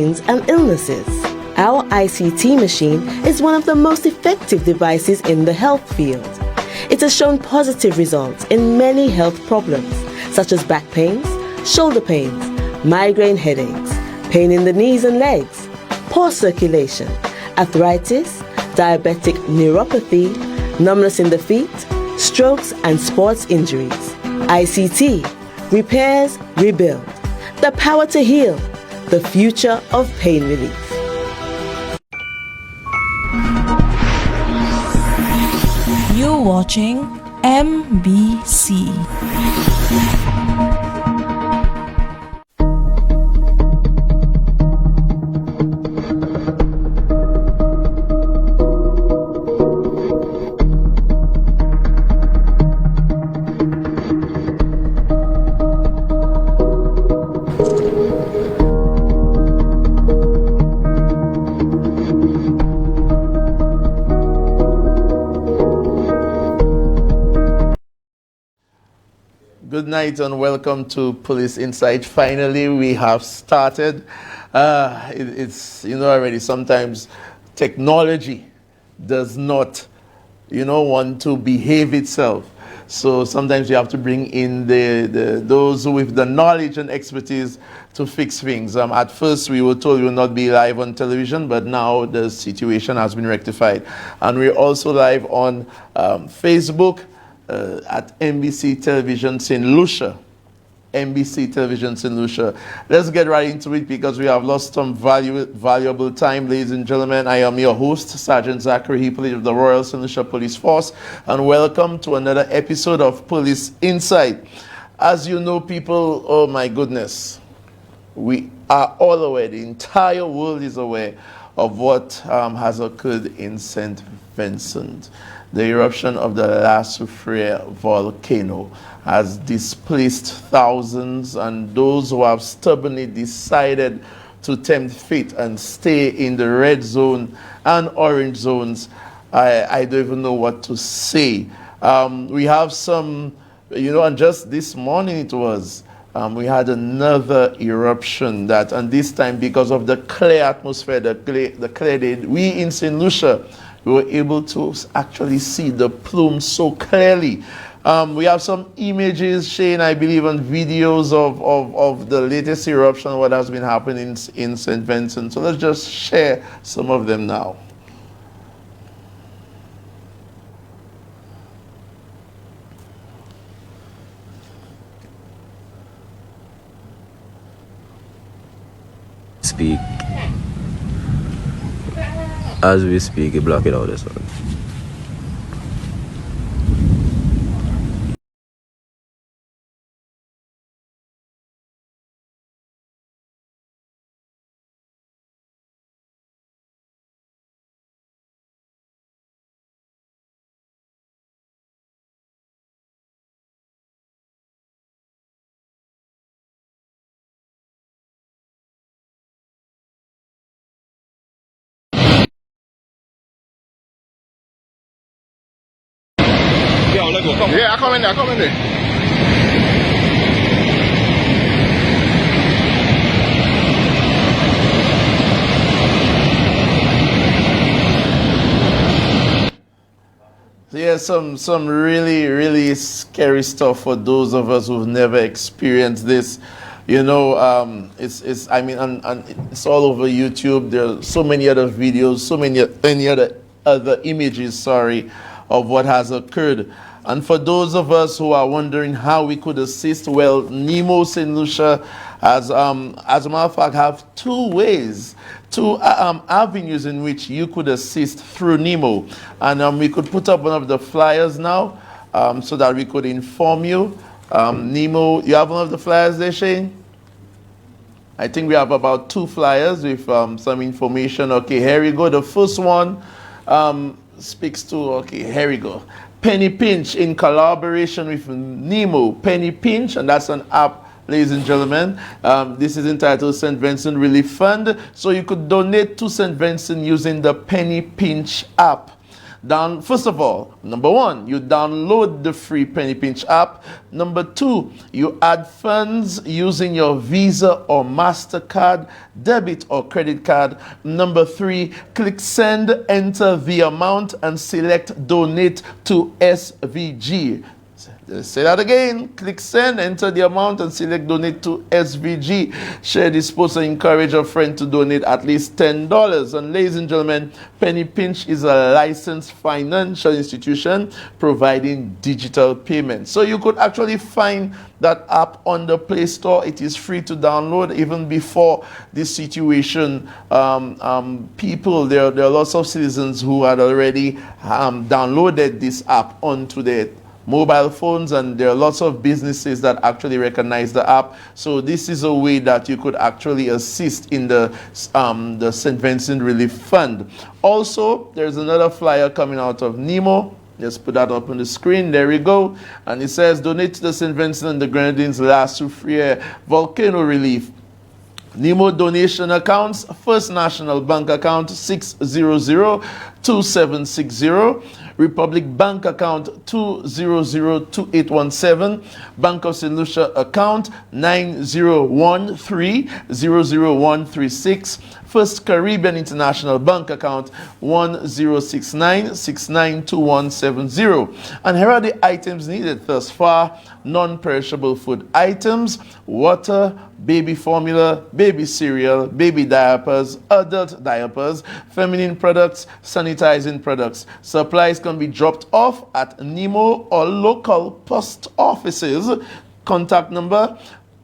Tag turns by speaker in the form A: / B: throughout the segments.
A: and illnesses. Our ICT machine is one of the most effective devices in the health field. It has shown positive results in many health problems, such as back pains, shoulder pains, migraine headaches, pain in the knees and legs, poor circulation, arthritis, diabetic neuropathy, numbness in the feet, strokes and sports injuries. ICT, repairs, rebuild. The power to heal, the future of pain relief.
B: You're watching MBC.
C: Good night and welcome to Police Insight. Finally, we have started. It's, already sometimes technology does not, want to behave itself. So sometimes you have to bring in those with the knowledge and expertise to fix things. At first, we were told we will not be live on television, but now the situation has been rectified. And we're also live on Facebook, at NBC Television St. Lucia. NBC Television St. Lucia. Let's get right into it because we have lost some valuable time, ladies and gentlemen. I am your host, Sergeant Zachary Heapley of the Royal St. Lucia Police Force, and welcome to another episode of Police Insight. As you know, people, oh my goodness, we are all aware, the entire world is aware of what has occurred in St. Vincent. The eruption of the La Soufrière volcano has displaced thousands, and those who have stubbornly decided to tempt fate and stay in the red zone and orange zones, I don't even know what to say. We have some, and just this morning it was, we had another eruption and this time because of the clear atmosphere, the clear day, we in St. Lucia, we were able to actually see the plume so clearly. We have some images, Shane, I believe, and videos of the latest eruption, what has been happening in St. Vincent. So let's just share some of them now.
D: Speak. As we speak, you block it out this one.
E: Yeah, I come in there.
C: Yeah, some really, really scary stuff for those of us who've never experienced this. And it's all over YouTube. There are so many other videos, so many other images, of what has occurred. And for those of us who are wondering how we could assist, well, Nemo St. Lucia, as a matter of fact, have two avenues in which you could assist through Nemo. And we could put up one of the flyers now so that we could inform you. Nemo, you have one of the flyers there, Shane? I think we have about 2 flyers with some information. Okay, here we go. The first one speaks to, okay, here we go. Penny Pinch in collaboration with Nemo. Penny Pinch, and that's an app, ladies and gentlemen. This is entitled St. Vincent Relief Fund. So you could donate to St. Vincent using the Penny Pinch app. First of all, number one, you download the free Penny Pinch app. Number two, you add funds using your Visa or MasterCard, debit or credit card. Number three, click send, enter the amount and select donate to SVG. Say that again. Click send, enter the amount and select donate to SVG. Share this post and encourage a friend to donate at least $10. And ladies and gentlemen, Penny Pinch is a licensed financial institution providing digital payments. So you could actually find that app on the Play Store. It is free to download. Even before this situation, there are lots of citizens who had already downloaded this app onto their mobile phones, and there are lots of businesses that actually recognize the app. So this is a way that you could actually assist in the St. Vincent Relief Fund. Also, there's another flyer coming out of NEMO. Just put that up on the screen. There we go. And it says, donate to the St. Vincent and the Grenadines La Soufrière Volcano Relief. NEMO donation accounts: First National Bank account 600-2760, Republic Bank account 200-2817, Bank of St. Lucia account 9013-00136, First Caribbean International Bank account 1069-692170. And here are the items needed thus far: non-perishable food items, water, baby formula, baby cereal, baby diapers, adult diapers, feminine products, sanitizing products. Supplies can be dropped off at NEMO or local post offices. Contact number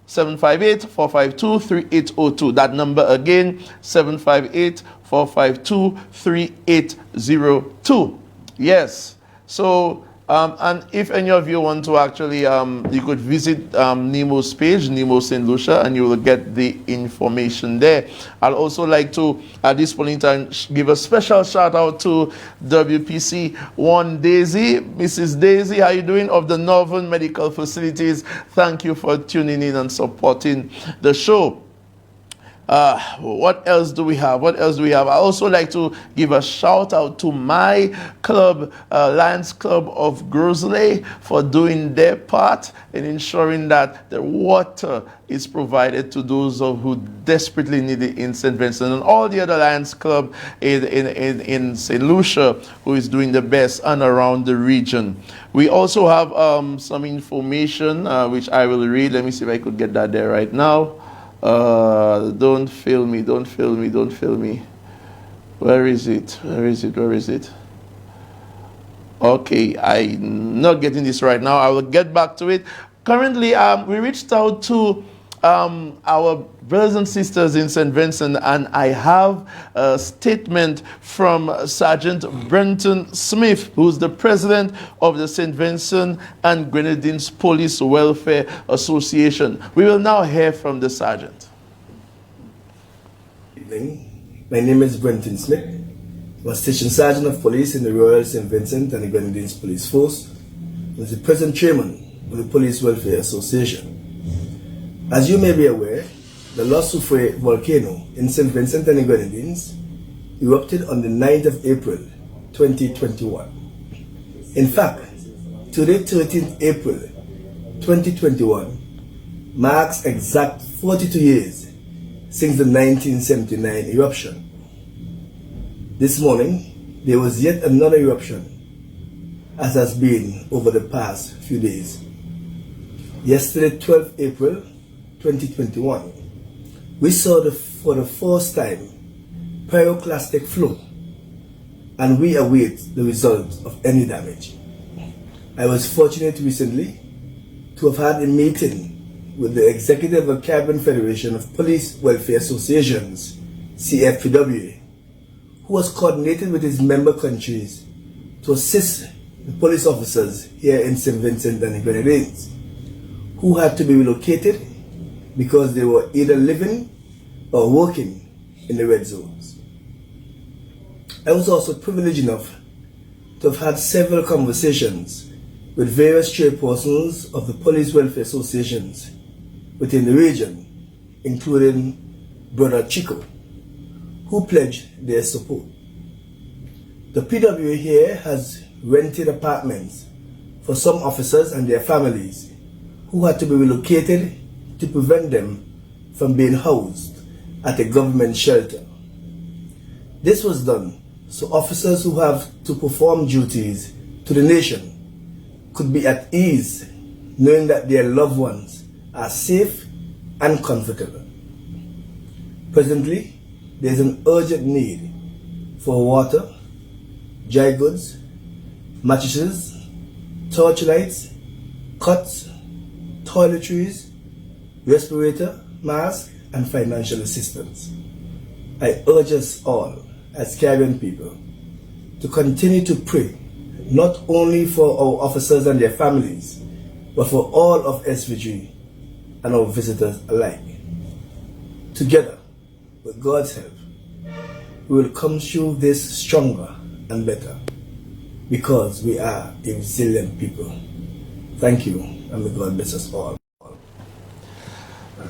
C: 758-452-3802. That number again, 758-452-3802. Yes. So, and if any of you want to actually, you could visit NEMO's page, NEMO St. Lucia, and you will get the information there. I'd also like to, at this point in time, give a special shout out to WPC 1 Daisy. Mrs. Daisy, how you doing? Of the Northern Medical Facilities. Thank you for tuning in and supporting the show. What else do we have? I also like to give a shout out to my club, Lions Club of Grosley, for doing their part in ensuring that the water is provided to those who desperately need it in St. Vincent, and all the other Lions Club in St. Lucia, who is doing the best and around the region. We also have some information which I will read. Let me see if I could get that there right now. Don't fail me. Where is it? Okay, I'm not getting this right now. I will get back to it. Currently, we reached out to our brothers and sisters in St. Vincent, and I have a statement from Sergeant Brenton Smith, who's the president of the St. Vincent and Grenadines Police Welfare Association. We will now hear from the sergeant.
F: Good evening. My name is Brenton Smith. I'm a station sergeant of police in the Royal St. Vincent and the Grenadines Police Force. I was the present chairman of the Police Welfare Association. As you may be aware, the La Soufrière volcano in St. Vincent and the Grenadines erupted on the 9th of April 2021. In fact, today, 13th April 2021, marks exact 42 years since the 1979 eruption. This morning, there was yet another eruption, as has been over the past few days. Yesterday, 12th April 2021, we saw for the first time pyroclastic flow, and we await the results of any damage. I was fortunate recently to have had a meeting with the executive of Caribbean Federation of Police Welfare Associations, CFPWA, who was coordinated with his member countries to assist the police officers here in St. Vincent and the Grenadines, who had to be relocated because they were either living or working in the red zones. I was also privileged enough to have had several conversations with various chairpersons of the police welfare associations within the region, including Brother Chico, who pledged their support. The PWA here has rented apartments for some officers and their families who had to be relocated to prevent them from being housed at a government shelter. This was done so officers who have to perform duties to the nation could be at ease knowing that their loved ones are safe and comfortable. Presently, there is an urgent need for water, dry goods, mattresses, torchlights, cots, toiletries, respirator, mask, and financial assistance. I urge us all as Caribbean people to continue to pray not only for our officers and their families, but for all of SVG and our visitors alike. Together, with God's help, we will come through this stronger and better because we are a resilient people. Thank you, and may God bless us all.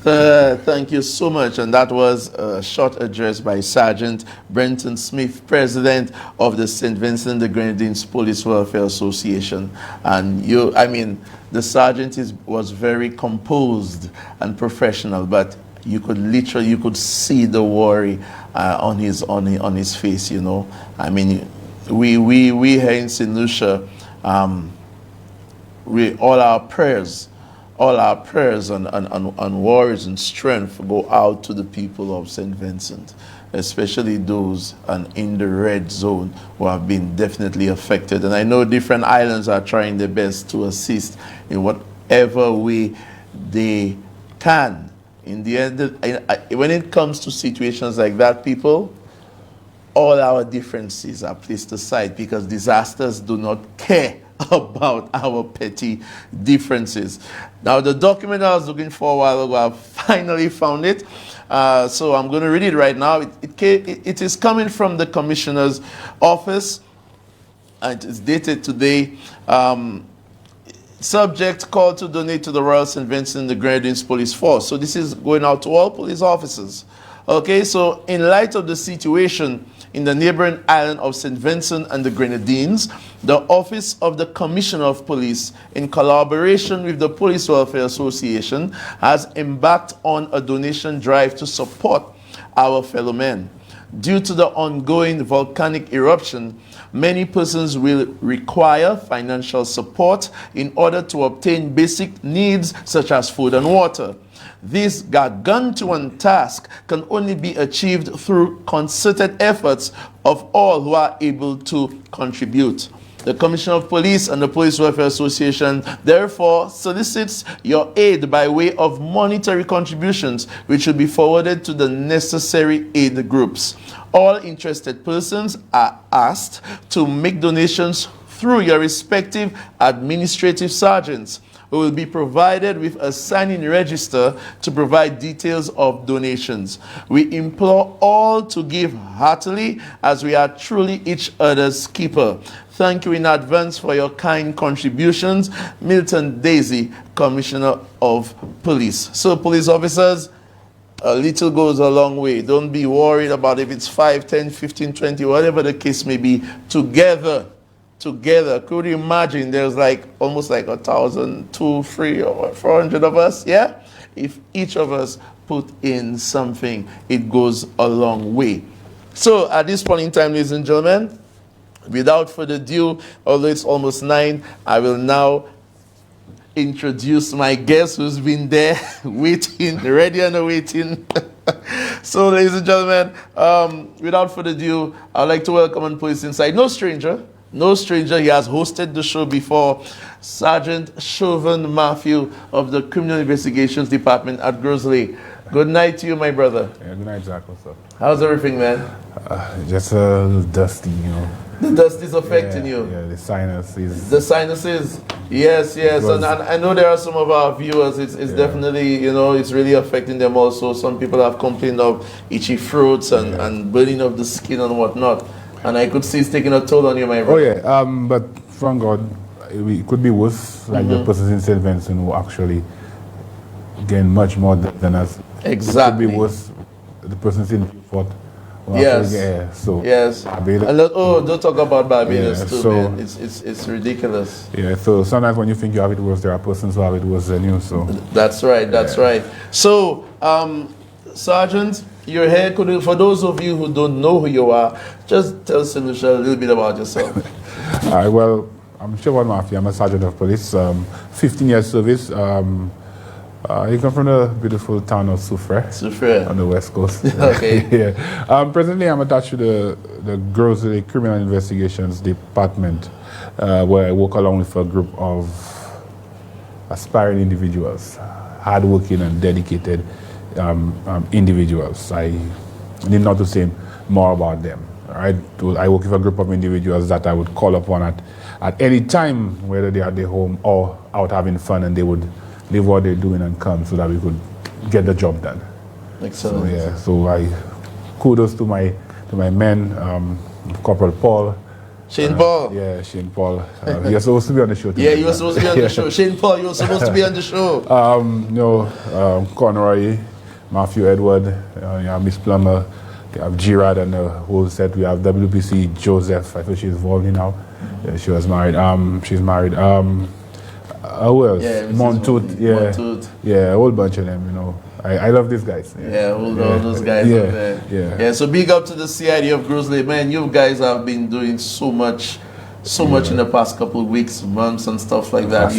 C: Thank you so much. And that was a short address by Sergeant Brenton Smith, President of the St. Vincent the Grenadines Police Welfare Association. And the sergeant was very composed and professional, but you could see the worry on his face. You know, I mean, we here in St. Lucia, all our prayers and worries and strength go out to the people of St. Vincent, especially those in the red zone who have been definitely affected. And I know different islands are trying their best to assist in whatever way they can. In the end, when it comes to situations like that, people, all our differences are placed aside because disasters do not care about our petty differences. Now, the document I was looking for a while ago, I finally found it. So I'm going to read it right now. It is coming from the Commissioner's office. And it is dated today. Subject: call to donate to the Royal St. Vincent the Grenadines Police Force. So this is going out to all police officers. Okay, so in light of the situation in the neighboring island of St. Vincent and the Grenadines, the Office of the Commissioner of Police, in collaboration with the Police Welfare Association, has embarked on a donation drive to support our fellow men. Due to the ongoing volcanic eruption, many persons will require financial support in order to obtain basic needs such as food and water. This gargantuan task can only be achieved through concerted efforts of all who are able to contribute. The Commissioner of Police and the Police Welfare Association therefore solicits your aid by way of monetary contributions, which should be forwarded to the necessary aid groups. All interested persons are asked to make donations through your respective administrative sergeants, who will be provided with a sign-in register to provide details of donations. We implore all to give heartily, as we are truly each other's keeper. Thank you in advance for your kind contributions. Milton Daisy, Commissioner of Police. So, police officers, a little goes a long way. Don't be worried about if it's 5, 10, 15, 20, whatever the case may be. Together, could you imagine there's almost 1,000, 200, 300 or 400 of us, yeah? If each of us put in something, it goes a long way. So at this point in time, ladies and gentlemen, without further ado, although it's almost 9, I will now introduce my guest who's been there waiting, ready and waiting. So, ladies and gentlemen, without further ado, I'd like to welcome on Police Inside. No stranger, he has hosted the show before, Sergeant Shervon Mathieu of the Criminal Investigations Department at Burglary. Good night to you, my brother.
G: Yeah, good night, Zach. What's up?
C: How's everything, man?
G: Just a little dusty, you know.
C: The dust is affecting you?
G: Yeah, the sinuses.
C: The sinuses, yes. And I know there are some of our viewers, it's definitely, it's really affecting them also. Some people have complained of itchy throats and burning of the skin and whatnot. And I could see it's taking a toll on you, my brother.
G: Oh, yeah. But from God, it could be worse, like the persons in St. Vincent who actually gain much more than us.
C: Exactly.
G: It could be worse, the persons in Newport
C: Yes.
G: Yeah, so
C: Yes.
G: Barbados.
C: And don't talk about Barbados
G: Yeah,
C: too,
G: so-
C: man. It's ridiculous.
G: Yeah, so sometimes when you think you have it worse, there are persons who have it worse than you. So
C: That's right. That's right. So, Sergeant, your hair could, for those of you who don't know who you are, just tell St. Lucia a little bit about yourself.
G: all right, well, I'm Shervon Mathieu. I'm a sergeant of police. 15 years service. I come from the beautiful town of
C: Soufrière.
G: on the west coast.
C: Okay.
G: Yeah. Presently, I'm attached to the Grocery Criminal Investigations Department, where I work along with a group of aspiring individuals, hardworking and dedicated individuals. I need not to say more about them. All right? I work with a group of individuals that I would call upon at any time, whether they are at their home or out having fun, and they would leave what they're doing and come so that we could get the job done.
C: Excellent.
G: So, yeah, so I kudos to my men, Corporal Paul.
C: Shane Paul.
G: Yeah, Shane Paul. You're supposed to be on the show today.
C: Yeah, you were supposed to be on the show. Shane Paul, you were supposed to be on the show.
G: Conroy, Matthew Edward, you have Miss Plummer, you have Gerard and the whole set. We have WPC Joseph. I think she's involved in now. Yeah, she was married. She's married. Who else?
C: Yeah,
G: Montoot. Yeah,
C: Montoot.
G: yeah, a whole bunch of them. You know, I love these guys.
C: Yeah, all those guys
G: Yeah,
C: out there.
G: yeah.
C: So big up to the CID of Grosley. Man, you guys have been doing so much in the past couple of weeks, months and stuff like that.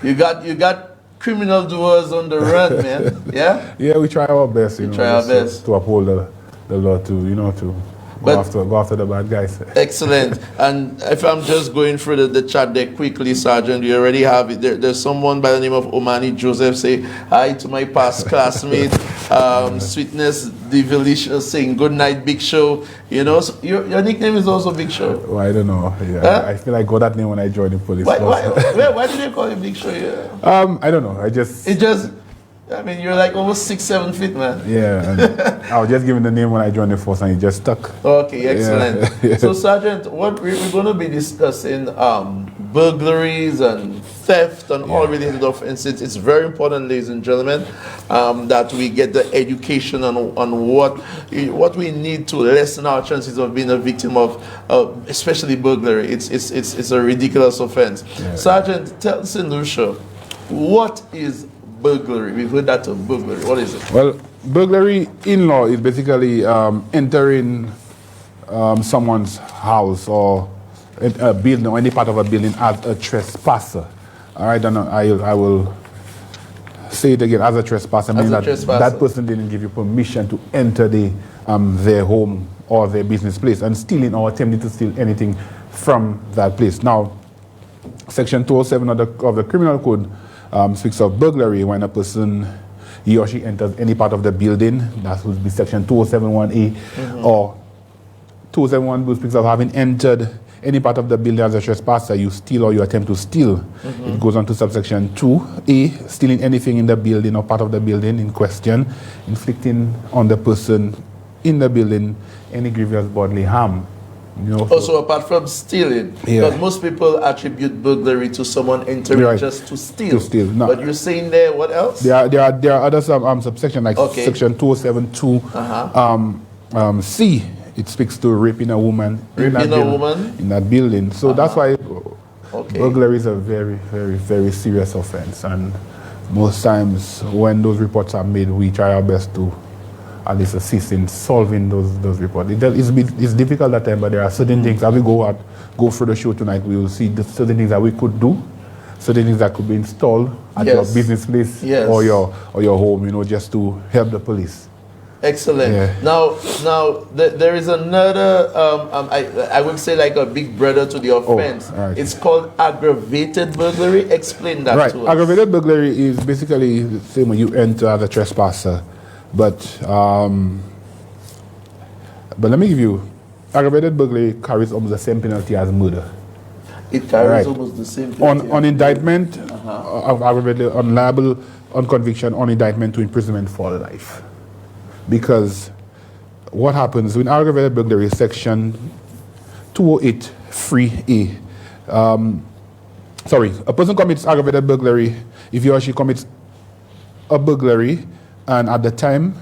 C: You've got criminal doers on the run, man. Yeah?
G: Yeah, we try our best,
C: try our best.
G: to uphold the law, to go after the bad guys.
C: Excellent. And if I'm just going through the chat there quickly, Sergeant, you already have it. There's someone by the name of Omani Joseph say hi to my past classmate. Sweetness Divilicious saying good night, Big Show. You know, so your nickname is also Big Show.
G: Well, I don't know. Yeah,
C: Huh?
G: I feel I got that name when I joined the police.
C: Why did they call you Big Show? Yeah.
G: I don't know.
C: I mean, you're like almost 6-7 feet, man.
G: Yeah, and I was just given the name when I joined the force, and it just stuck.
C: Okay, excellent.
G: Yeah.
C: So, Sergeant, what we're going to be discussing burglaries and theft and all related offenses. It's very important, ladies and gentlemen, that we get the education on what we need to lessen our chances of being a victim of, especially burglary. It's a ridiculous offense.
G: Yeah.
C: Sergeant, tell St. Lucia, what is burglary? We've heard that of burglary. What is it?
G: Well, burglary in law is basically entering someone's house or a building or any part of a building as a trespasser. All right, and I will say it again, as a trespasser. Meaning that person didn't give you permission to enter their home or their business place and stealing or attempting to steal anything from that place. Now, Section 207 of the Criminal Code speaks of burglary when a person, he or she enters any part of the building. That would be Section 207(1)(a), or 207(1)(b) speaks of having entered any part of the building as a trespasser. You steal or you attempt to steal. It goes on to subsection 2(a), stealing anything in the building or part of the building in question, inflicting on the person in the building any grievous bodily harm. You know,
C: also, apart from stealing, because most people attribute burglary to someone entering just to steal.
G: No.
C: But you're saying there, what else?
G: There are other subsections like Section 207(2) C. It speaks to raping a woman in that building. So that's why burglary is a very, very, very serious offense. And most times when those reports are made, we try our best to at least assist in solving those reports. It's difficult at times, but there are certain things. As we go through the show tonight, we will see certain things that we could do, certain things that could be installed at your business place or your home, just to help the police.
C: Excellent.
G: Yeah.
C: Now, there is another, I would say like a big brother to the offense.
G: Right.
C: It's called aggravated burglary. Explain that to us.
G: Aggravated burglary is basically the same when you enter as a trespasser. But let me give you, aggravated burglary carries almost the same penalty as murder.
C: It carries almost the same penalty.
G: On indictment, of aggravated, on liable, on conviction, on indictment to imprisonment for life. Because what happens when aggravated burglary, Section 208(3)(a). A person commits aggravated burglary if he or she commits a burglary and at the time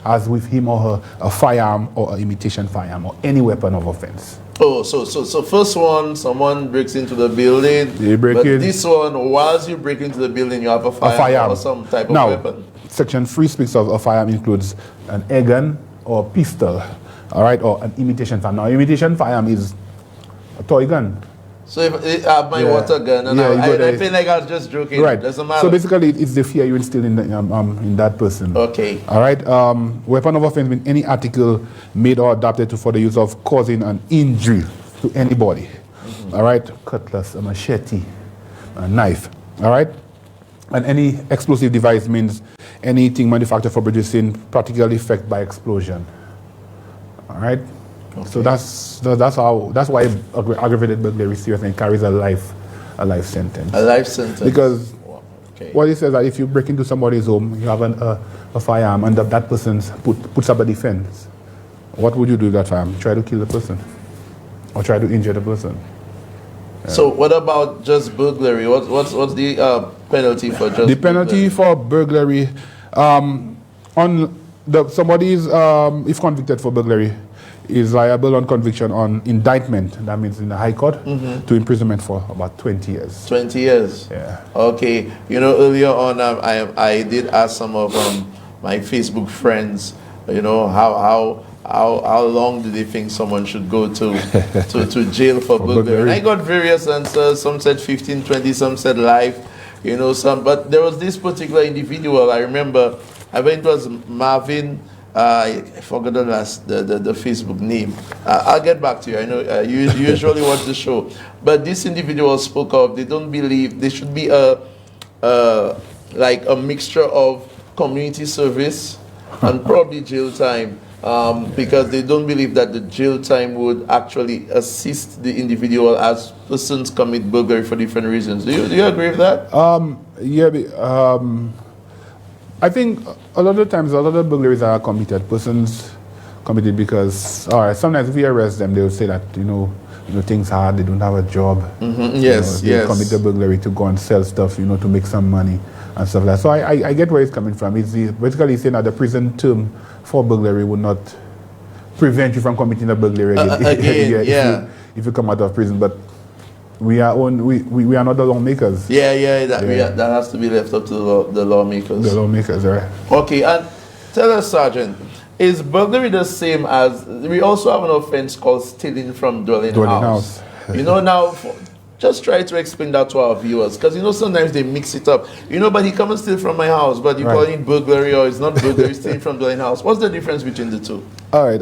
G: has with him or her a firearm or an imitation firearm or any weapon of offense.
C: Oh, so first one, someone breaks into the building. This one, whilst you break into the building, you have a firearm or some type of weapon.
G: Section 3 speaks of a firearm includes an air gun or a pistol, all right, or an imitation firearm. Now, imitation firearm is a toy gun.
C: So if I have my water gun and I feel like I was just joking,
G: right?
C: Doesn't matter.
G: So basically, it's the fear you instill in that person.
C: Okay.
G: All right. Weapon of offense means any article made or adapted for the use of causing an injury to anybody. All right. Cutlass, a machete, a knife. All right. And any explosive device means anything manufactured for producing practical effect by explosion. All right. Okay. So that's why aggravated burglary is serious and carries a life sentence.
C: A life sentence.
G: Because what it says that if you break into somebody's home, you have a firearm, and that person puts up a defense. What would you do with that firearm? Try to kill the person, or try to injure the person.
C: So what about just burglary? What's the penalty for just?
G: The penalty for burglary, somebody is if convicted for burglary, is liable on conviction on indictment. That means in the High Court to imprisonment for about 20 years.
C: 20 years.
G: Yeah.
C: Okay. You know, earlier on, I did ask some of my Facebook friends, you know, how long do they think someone should go to jail for burglary? And I got various answers. Some said 15, 20, some said life. You know, but there was this particular individual. I remember. I think it was Marvin. I forgot the Facebook name. I'll get back to you. I know you usually watch the show, but this individual spoke of they don't believe there should be like a mixture of community service and probably jail time, because they don't believe that the jail time would actually assist the individual as persons commit burglary for different reasons. Do you agree with that?
G: I think a lot of times, a lot of burglaries are persons committed because, sometimes if we arrest them, they will say that, you know, things hard, they don't have a job.
C: Yes,
G: they commit the burglary to go and sell stuff, to make some money and stuff like that. So I get where it's coming from. It's basically saying that the prison term for burglary would not prevent you from committing a burglary again, if you come out of prison. But we are not the lawmakers.
C: That has to be left up to the lawmakers. The lawmakers,
G: right?
C: Okay, and tell us, Sergeant, is burglary the same as we also have an offense called stealing from dwelling house? You know, now just try to explain that to our viewers, because sometimes they mix it up. But he come and steal from my house, but you call it burglary, or it's not burglary, stealing from dwelling house. What's the difference between the two?
G: All right.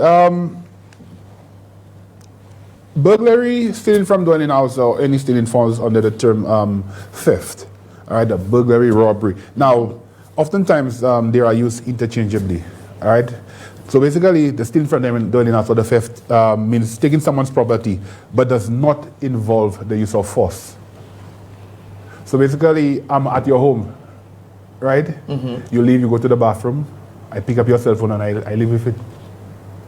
G: Burglary, stealing from dwelling house, or any stealing falls under the term theft. All right, the burglary, robbery. Now, oftentimes they are used interchangeably. All right. So basically, the stealing from dwelling house or the theft means taking someone's property, but does not involve the use of force. So basically, I'm at your home, right? You leave, you go to the bathroom. I pick up your cell phone and I leave with it.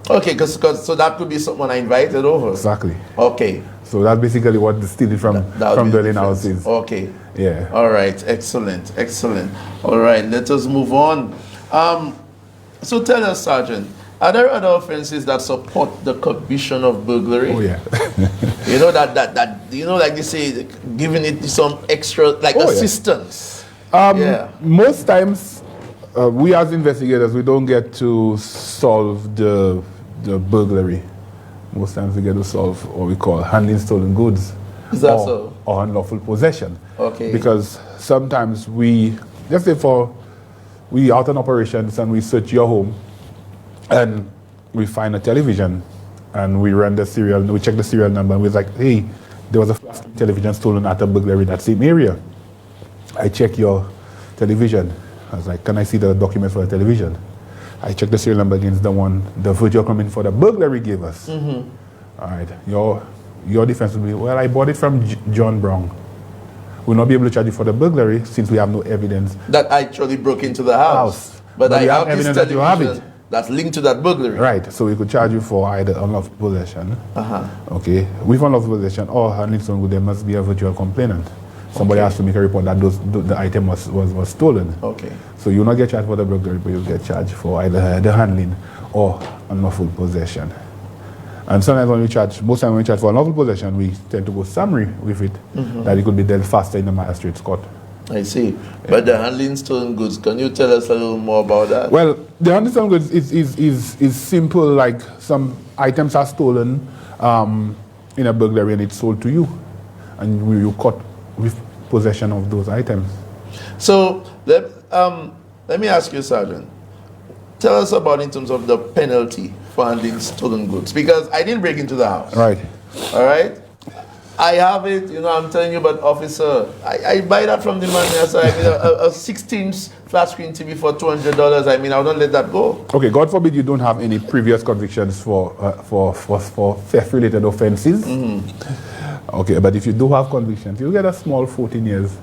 C: Okay, so that could be someone I invited over.
G: Exactly.
C: Okay.
G: So that's basically what the stealing from dwelling house is.
C: Okay.
G: Yeah.
C: All right. Excellent. All right. Let us move on. So tell us, Sergeant, are there other offences that support the commission of burglary?
G: Oh yeah.
C: Like they say, giving it some extra assistance.
G: Most times, we as investigators, we don't get to solve the burglary. Most times we get to solve what we call handling stolen goods.
C: Is that so?
G: Or unlawful possession.
C: Okay.
G: Because sometimes let's say we out on operations and we search your home and we find a television and we run the serial, we check the serial number and we're like, hey, there was a television stolen at a burglary in that same area. I check your television. I was like, can I see the document for the television? I checked the serial number against the virtual comment for the burglary gave us. All right, your defense will be, well, I bought it from John Brown. We'll not be able to charge you for the burglary since we have no evidence
C: that actually broke into the house. But I have evidence that you have it. That's linked to that burglary.
G: Right, so we could charge you for either unlawful possession, okay, with unlawful possession or handling stolen goods, there must be a virtual complainant. somebody has to make a report that the item was stolen.
C: Okay.
G: So you'll not get charged for the burglary, but you'll get charged for either the handling or unlawful possession. And sometimes most times when we charge for unlawful possession, we tend to go summary with it, that it could be dealt faster in the magistrate's court.
C: I see. But the handling stolen goods, can you tell us a little more about that?
G: Well, the handling stolen goods is simple, like some items are stolen in a burglary and it's sold to you, and you caught with possession of those items.
C: So let me ask you, Sergeant. Tell us about in terms of the penalty for handling stolen goods, because I didn't break into the house.
G: Right.
C: All right. I have it, I'm telling you, but officer, I buy that from the man. So I mean, a 16-inch flat screen TV for $200. I mean, I wouldn't let that go.
G: Okay, God forbid you don't have any previous convictions for theft-related offences. Okay, but if you do have convictions, you get a small 14 years.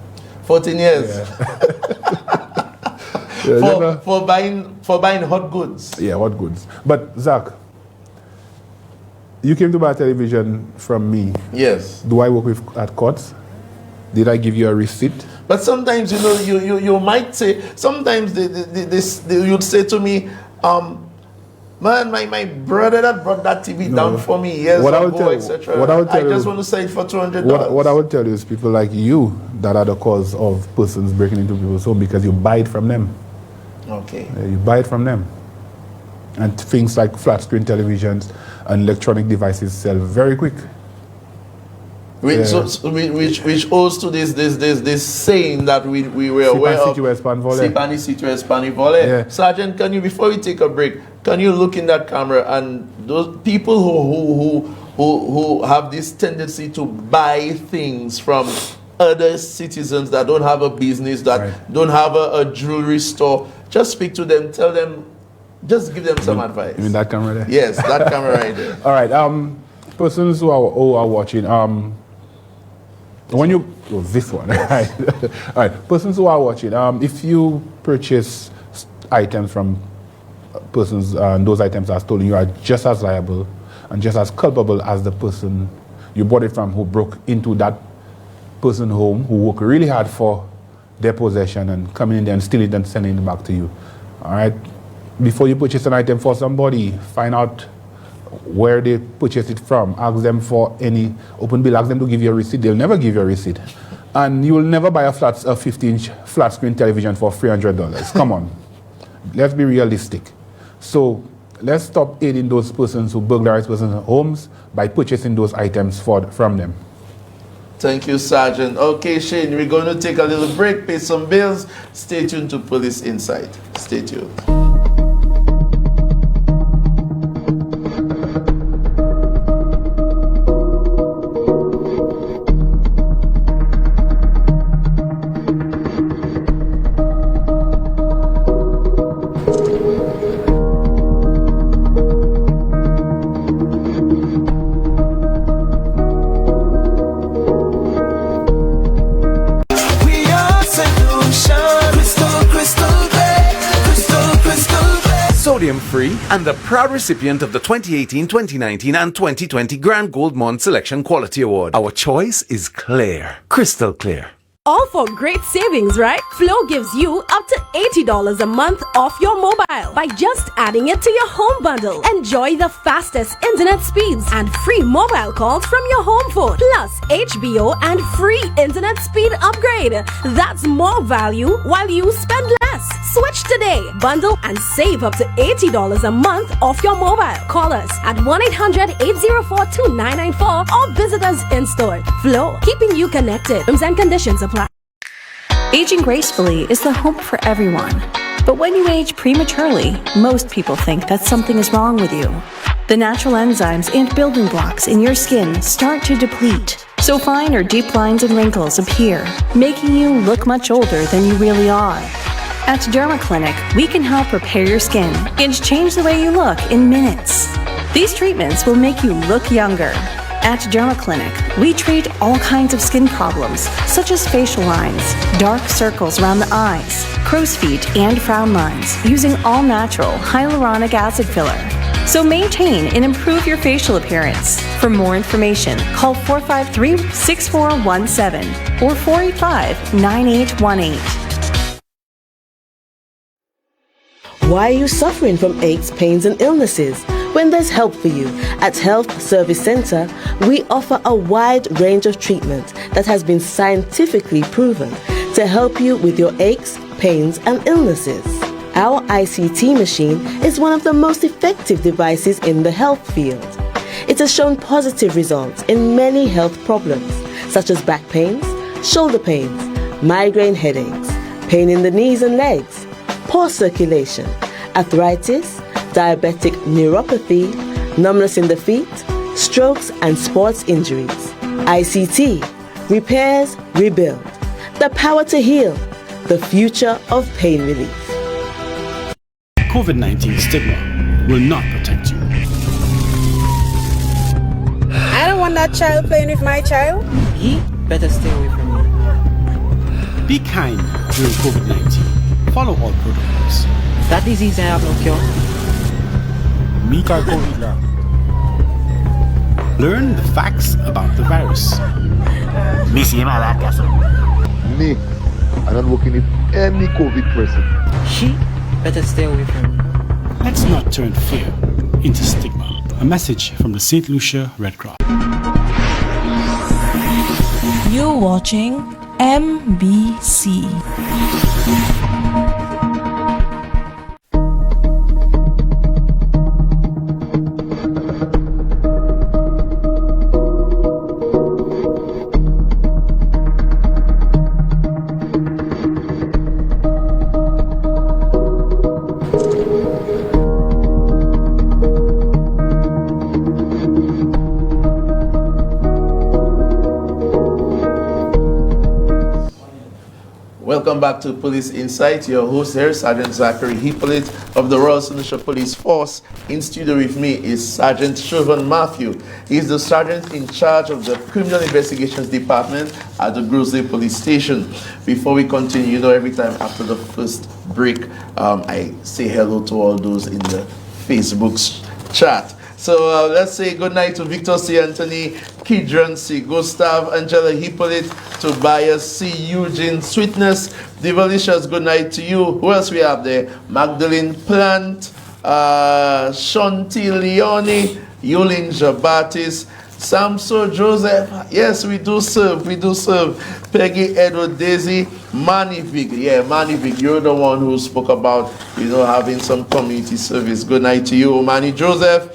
C: 14 years.
G: Yeah.
C: For buying hot goods.
G: Yeah, hot goods. But Zach, you came to buy television from me.
C: Yes.
G: Do I work at courts? Did I give you a receipt?
C: But sometimes, you might say, sometimes you'd say to me, man, my brother that brought that TV down for me years ago, etc. I just want to sell it for $200.
G: What I would tell you is people like you that are the cause of persons breaking into people's home because you buy it from them.
C: Okay.
G: You buy it from them. And things like flat screen televisions and electronic devices sell very quick.
C: Which owes to this saying that we were aware of.
G: Yeah.
C: Sergeant, can you, before we take a break, can you look in that camera, and those people who have this tendency to buy things from other citizens that don't have a business, that don't have a jewelry store, just speak to them, tell them, just give them some advice.
G: You mean that camera there?
C: Yes, that camera right there.
G: All right. Persons who are watching, when you this one, right? All right. Persons who are watching, if you purchase items from persons and those items are stolen, you are just as liable and just as culpable as the person you bought it from, who broke into that person's home, who worked really hard for their possession and coming in there and stealing it and sending it back to you. All right. Before you purchase an item for somebody, find out where they purchased it from. Ask them for any open bill. Ask them to give you a receipt. They'll never give you a receipt. And you will never buy a 50-inch flat screen television for $300. Come on. Let's be realistic. So let's stop aiding those persons who burglarize persons' homes by purchasing those items from them.
C: Thank you, Sergeant. Okay, Shane, we're going to take a little break, pay some bills. Stay tuned to Police Insight. Stay tuned.
H: Free and the proud recipient of the 2018, 2019 and 2020 Grand Gold Mond Selection Quality Award. Our choice is clear, crystal clear.
I: All for great savings, right? Flow gives you up to $80 a month off your mobile by just adding it to your home bundle. Enjoy the fastest internet speeds and free mobile calls from your home phone, plus HBO and free internet speed upgrade. That's more value while you spend less. Switch today. Bundle and save up to $80 a month off your mobile. Call us at 1-800-804-2994 or visit us in store. Flow, keeping you connected. Terms and conditions apply.
J: Aging gracefully is the hope for everyone. But when you age prematurely, most people think that something is wrong with you. The natural enzymes and building blocks in your skin start to deplete. So fine or deep lines and wrinkles appear, making you look much older than you really are. At Derma Clinic, we can help repair your skin and change the way you look in minutes. These treatments will make you look younger. At Derma Clinic, we treat all kinds of skin problems, such as facial lines, dark circles around the eyes, crow's feet, and frown lines, using all-natural hyaluronic acid filler. So maintain and improve your facial appearance. For more information, call 453-6417 or 485-9818.
A: Why are you suffering from aches, pains, and illnesses? When there's help for you. At Health Service Center, we offer a wide range of treatment that has been scientifically proven to help you with your aches, pains, and illnesses. Our ICT machine is one of the most effective devices in the health field. It has shown positive results in many health problems, such as back pains, shoulder pains, migraine headaches, pain in the knees and legs, poor circulation, arthritis, diabetic neuropathy, numbness in the feet, strokes and sports injuries. ICT, repairs, rebuild. The power to heal, the future of pain relief.
K: COVID-19 stigma will not protect you.
L: I don't want that child playing with my child.
M: He better stay away from me.
K: Be kind during COVID-19. Follow all protocols.
M: That disease I have no cure.
K: Meet our COVID lab. Learn the facts about the virus.
N: Me, I'm not working with any COVID person.
M: She better stay away from me.
K: Let's not turn fear into stigma. A message from the St. Lucia Red Cross.
B: You're watching MBC.
C: Welcome back to Police Insight. Your host here, Sergeant Zachary Hippolyte of the Royal St. Lucia Police Force. In studio with me is Sergeant Shervon Mathieu. He's the sergeant in charge of the Criminal Investigations Department at the Burglary Police Station. Before we continue, you know, every time after the first break, I say hello to all those in the Facebook chat. So let's say good night to Victor C. Anthony, Kidron C. Gustav, Angela Hippolyte, Tobias C. Eugene Sweetness, Divalicious, good night to you. Who else we have there? Magdalene Plant, Shanti Leone, Yulin Jabatis, Samso Joseph. Yes, we do serve. Peggy Edward Daisy, Manny Vig. Yeah, Manny Vig, you're the one who spoke about, you know, having some community service. Good night to you, Manny Joseph.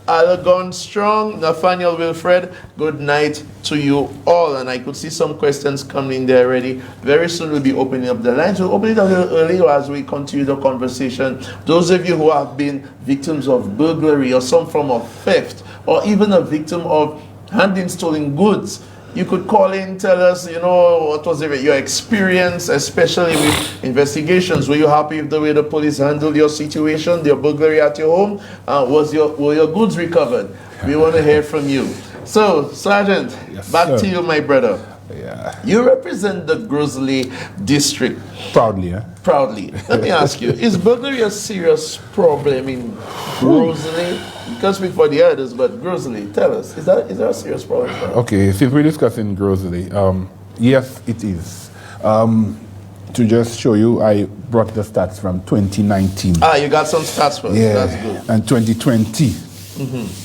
C: Alagon Strong, Nathaniel Wilfred, good night to you all. And I could see some questions coming in there already. Very soon we'll be opening up the lines. We'll open it a little early as we continue the conversation. Those of you who have been victims of burglary or some form of theft, or even a victim of handing stolen goods, you could call in, tell us, you know, what was your experience, especially with investigations. Were you happy with the way the police handled your situation, your burglary at your home? Were your goods recovered? We want to hear from you. So, Sergeant,
G: yes,
C: back
G: sir.
C: to you, my brother.
G: Yeah.
C: You represent the Grizzly District.
G: Proudly, eh?
C: Proudly. Let me ask you, is burglary a serious problem in Grizzly? You can speak for the others, but Grizzly, tell us, is that a serious problem?
G: Okay, since we're discussing Grizzly, yes, it is. To just show you, I brought the stats from 2019.
C: Ah, you got some stats for us.
G: Yeah,
C: That's good.
G: and 2020.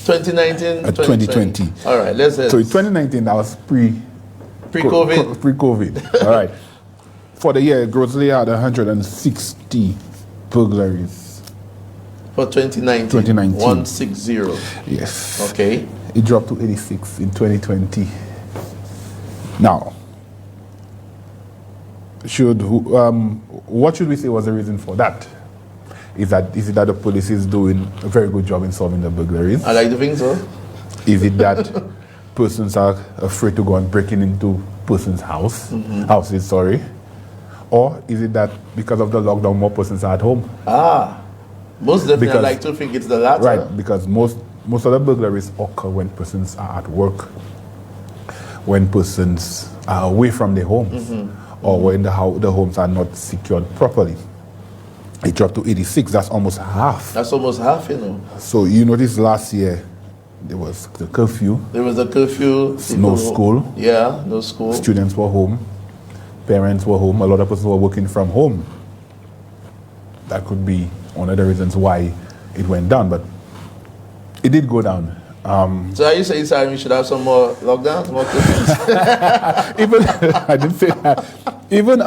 C: 2019,
G: 2020.
C: All right, let's
G: So in 2019, that was
C: pre-COVID.
G: Pre-COVID. All right. For the year, Grizzly had 160 burglaries.
C: For 2019. 160.
G: Yes.
C: Okay.
G: It dropped to 86 in 2020. Now, what should we say was the reason for that? Is it that the police is doing a very good job in solving the burglaries?
C: I like to think so.
G: Is it that persons are afraid to go and breaking into person's houses, sorry? Or is it that because of the lockdown, more persons are at home?
C: Most definitely, I like to think it's the latter.
G: Right, because most of the burglaries occur when persons are at work, when persons are away from their homes, or when the homes are not secured properly. It dropped to 86. That's almost half.
C: That's almost half, you know.
G: So you notice last year there was the curfew.
C: There was a curfew.
G: No school.
C: Yeah, no school.
G: Students were home. Parents were home. A lot of persons were working from home. That could be one of the reasons why it went down, but it did go down.
C: So are you saying, sir, we should have some more lockdowns, more curfews?
G: Even I didn't say that. Even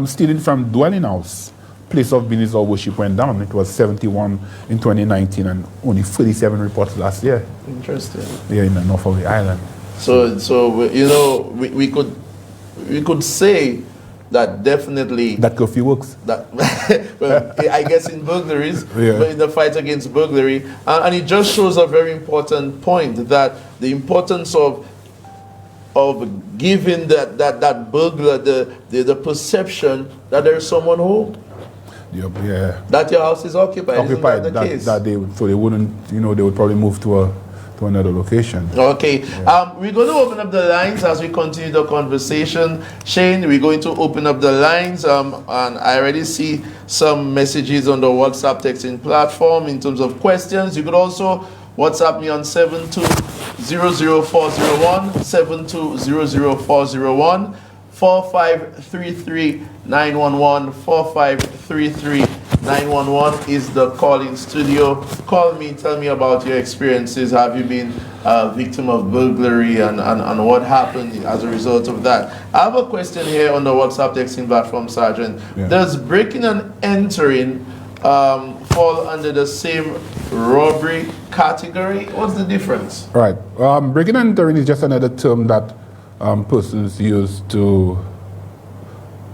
G: stealing from dwelling house, place of business or worship went down. It was 71 in 2019 and only 47 reports last year.
C: Interesting.
G: Yeah, in the north of the island.
C: So you know, we could say that definitely
G: that curfew works.
C: That well, I guess in burglaries,
G: Yeah.
C: but in the fight against burglary, and it just shows a very important point, that the importance of giving that burglar the perception that there is someone home.
G: Yep, yeah.
C: That your house is occupied.
G: Occupied.
C: Isn't that the case?
G: So they wouldn't, they would probably move to another location.
C: Okay. We're going to open up the lines as we continue the conversation. Shane, we're going to open up the lines, and I already see some messages on the WhatsApp texting platform in terms of questions. You could also WhatsApp me on 7200401, 7200401, 4533-911, 4533-911 is the call-in studio. Call me, tell me about your experiences. Have you been a victim of burglary and what happened as a result of that? I have a question here on the WhatsApp texting platform, Sergeant.
G: Yeah.
C: Does breaking and entering fall under the same robbery category? What's the difference?
G: Right. Breaking and entering is just another term that persons use to.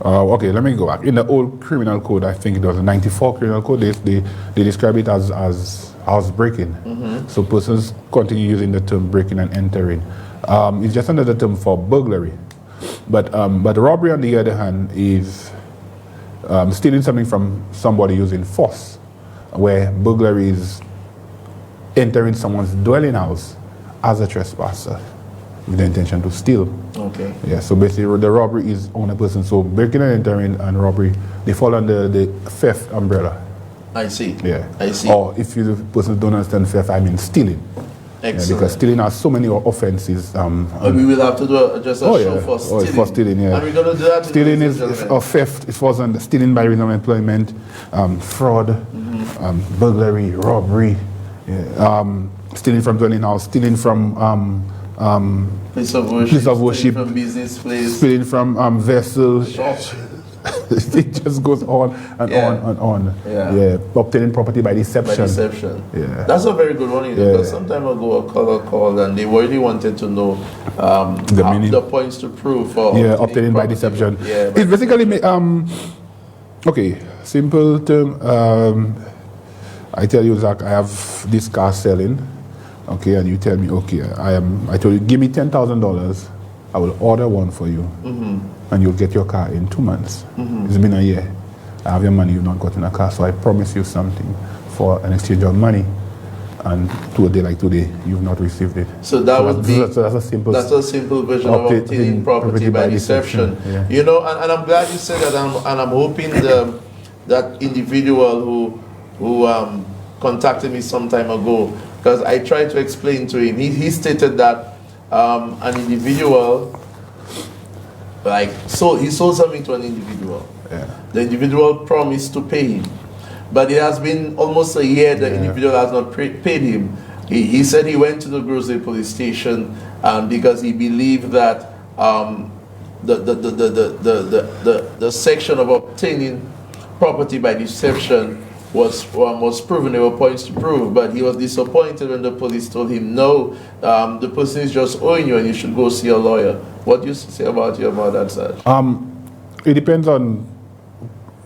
G: Okay, let me go back. In the old criminal code, I think it was the 94 criminal code, they describe it as housebreaking. So persons continue using the term breaking and entering. It's just another term for burglary. But robbery, on the other hand, is stealing something from somebody using force, where burglary is entering someone's dwelling house as a trespasser with the intention to steal.
C: Okay.
G: Yeah, so basically the robbery is on a person. So breaking and entering and robbery, they fall under the theft umbrella.
C: I see.
G: Yeah.
C: I see.
G: Or if you persons don't understand theft, I mean stealing.
C: Excellent.
G: Yeah, because stealing has so many offenses.
C: We will have to do just a show for stealing.
G: For stealing, yeah.
C: And we're going to do that.
G: Stealing is or theft. It falls under stealing by reason of employment, fraud, burglary, robbery, stealing from dwelling house, stealing from
C: place of worship, from business place,
G: stealing from vessels. It just goes on and on and on. Yeah. Obtaining property by deception.
C: By deception.
G: Yeah.
C: That's a very good one. Because some time ago a caller called and they really wanted to know the points to prove for
G: obtaining by deception.
C: Yeah,
G: it's basically okay, simple term. I tell you, Zach, I have this car selling. Okay, and you tell me, okay, I told you, give me $10,000, I will order one for you, and you'll get your car in 2 months. It's been a year. I have your money, you've not gotten a car, so I promise you something for an exchange of money, and to a day like today, you've not received it.
C: So that would be
G: that's a simple
C: version of obtaining property by deception.
G: Yeah.
C: You know, and I'm glad you said that, and I'm hoping that individual who contacted me some time ago, because I tried to explain to him, he stated that an individual, he sold something to an individual.
G: Yeah.
C: The individual promised to pay him, but it has been almost a year the individual has not paid him. He said he went to the Burglary police station because he believed that the section of obtaining property by deception was proven. There were points to prove, but he was disappointed when the police told him, no, the person is just owing you and you should go see a lawyer. What do you say about that, Serge?
G: It depends on,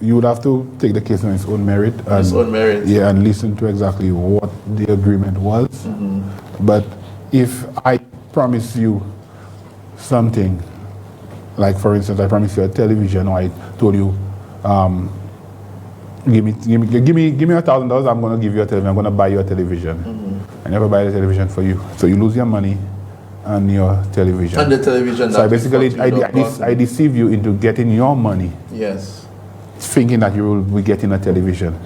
G: you would have to take the case on its own merit.
C: Its own merit.
G: Yeah, and listen to exactly what the agreement was. But if I promise you something, like for instance, I promise you a television, or I told you, give me $1,000, I'm going to give you a television, I'm going to buy you a television. I never buy the television for you. So you lose your money and your television.
C: And the television.
G: So I deceive you into getting your money.
C: Yes.
G: thinking that you will be getting a television.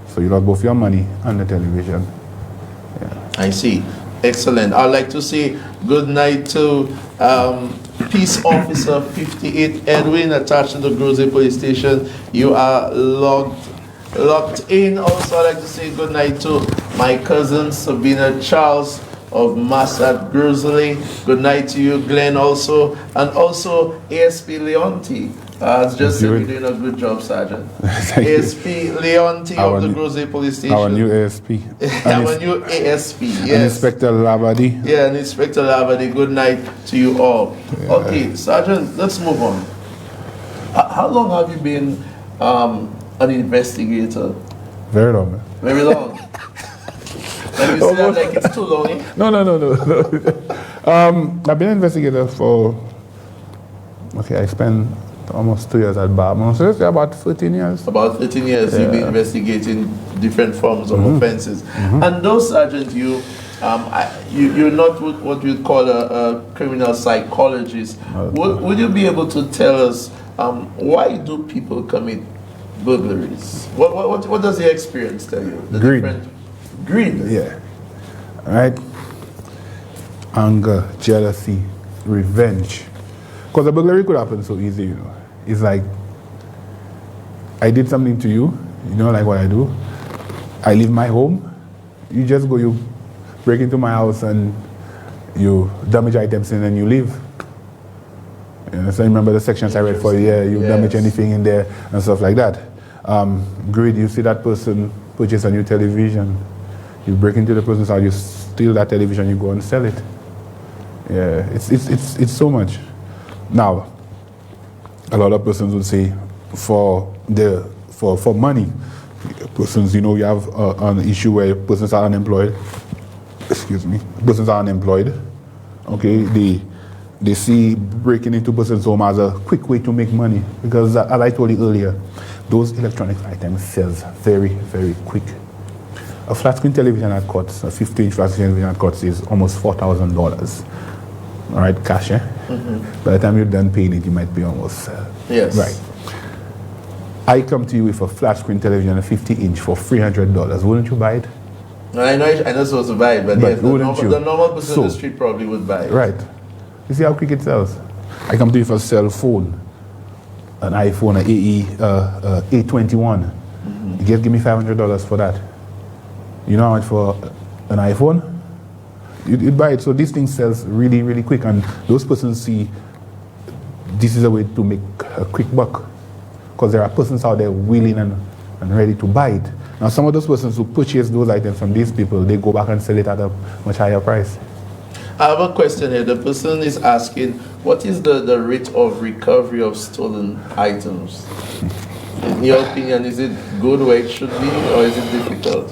G: So you lost both your money and the television. Yeah.
C: I see. Excellent. I'd like to say good night to Peace Officer 58 Edwin, attached to the Grosley Police Station. You are locked in. Also, I'd like to say good night to my cousin Sabina Charles of Mass at Grosley. Good night to you, Glenn, also. And also ASP Leonti. It's just said you're doing a good job, Sergeant. ASP Leonti of the Grosley Police Station.
G: Our new ASP.
C: Our new ASP, yes.
G: And Inspector Labadi.
C: Yeah, and Inspector Labadi. Good night to you all. Yeah. Okay, Sergeant, let's move on. How long have you been an investigator?
G: Very long.
C: Very long. Like you say that like it's too long, eh?
G: No. I've been an investigator for, I spent almost 2 years at bar. So let's say about 13 years.
C: About 13 years you've been investigating different forms of offenses. And those, Sergeant, you're not what we'd call a criminal psychologist. Would you be able to tell us why do people commit burglaries? What does your experience tell you? Greed.
G: Yeah. Right? Anger, jealousy, revenge. Because a burglary could happen so easy, you know. It's like, I did something to you, you know, like what I do. I leave my home. You just go, you break into my house and you damage items and then you leave. You know, so remember the sections I read for you, you damage anything in there and stuff like that. Greed, you see that person purchase a new television. You break into the person's house, you steal that television, you go and sell it. Yeah, it's so much. Now, a lot of persons would say for money, persons, you know, you have an issue where persons are unemployed. Persons are unemployed. Okay, they see breaking into person's home as a quick way to make money because, as I told you earlier, those electronic items sells very, very quick. A flat screen television at Cots, a 50-inch flat screen television at Cots is almost $4,000. All right, cash, eh? By the time you're done paying it, you might pay almost.
C: Yes.
G: Right. I come to you with a flat screen television, a 50-inch for $300. Wouldn't you buy it?
C: I know I'm supposed to buy it, but yes, the normal person in the street probably would buy it.
G: Right. You see how quick it sells? I come to you for a cell phone, an iPhone, an A21. You give me $500 for that. You know how much for an iPhone? You'd buy it. So this thing sells really, really quick, and those persons see this is a way to make a quick buck because there are persons out there willing and ready to buy it. Now, some of those persons who purchase those items from these people, they go back and sell it at a much higher price.
C: I have a question here. The person is asking, what is the rate of recovery of stolen items? In your opinion, is it good where it should be, or is it difficult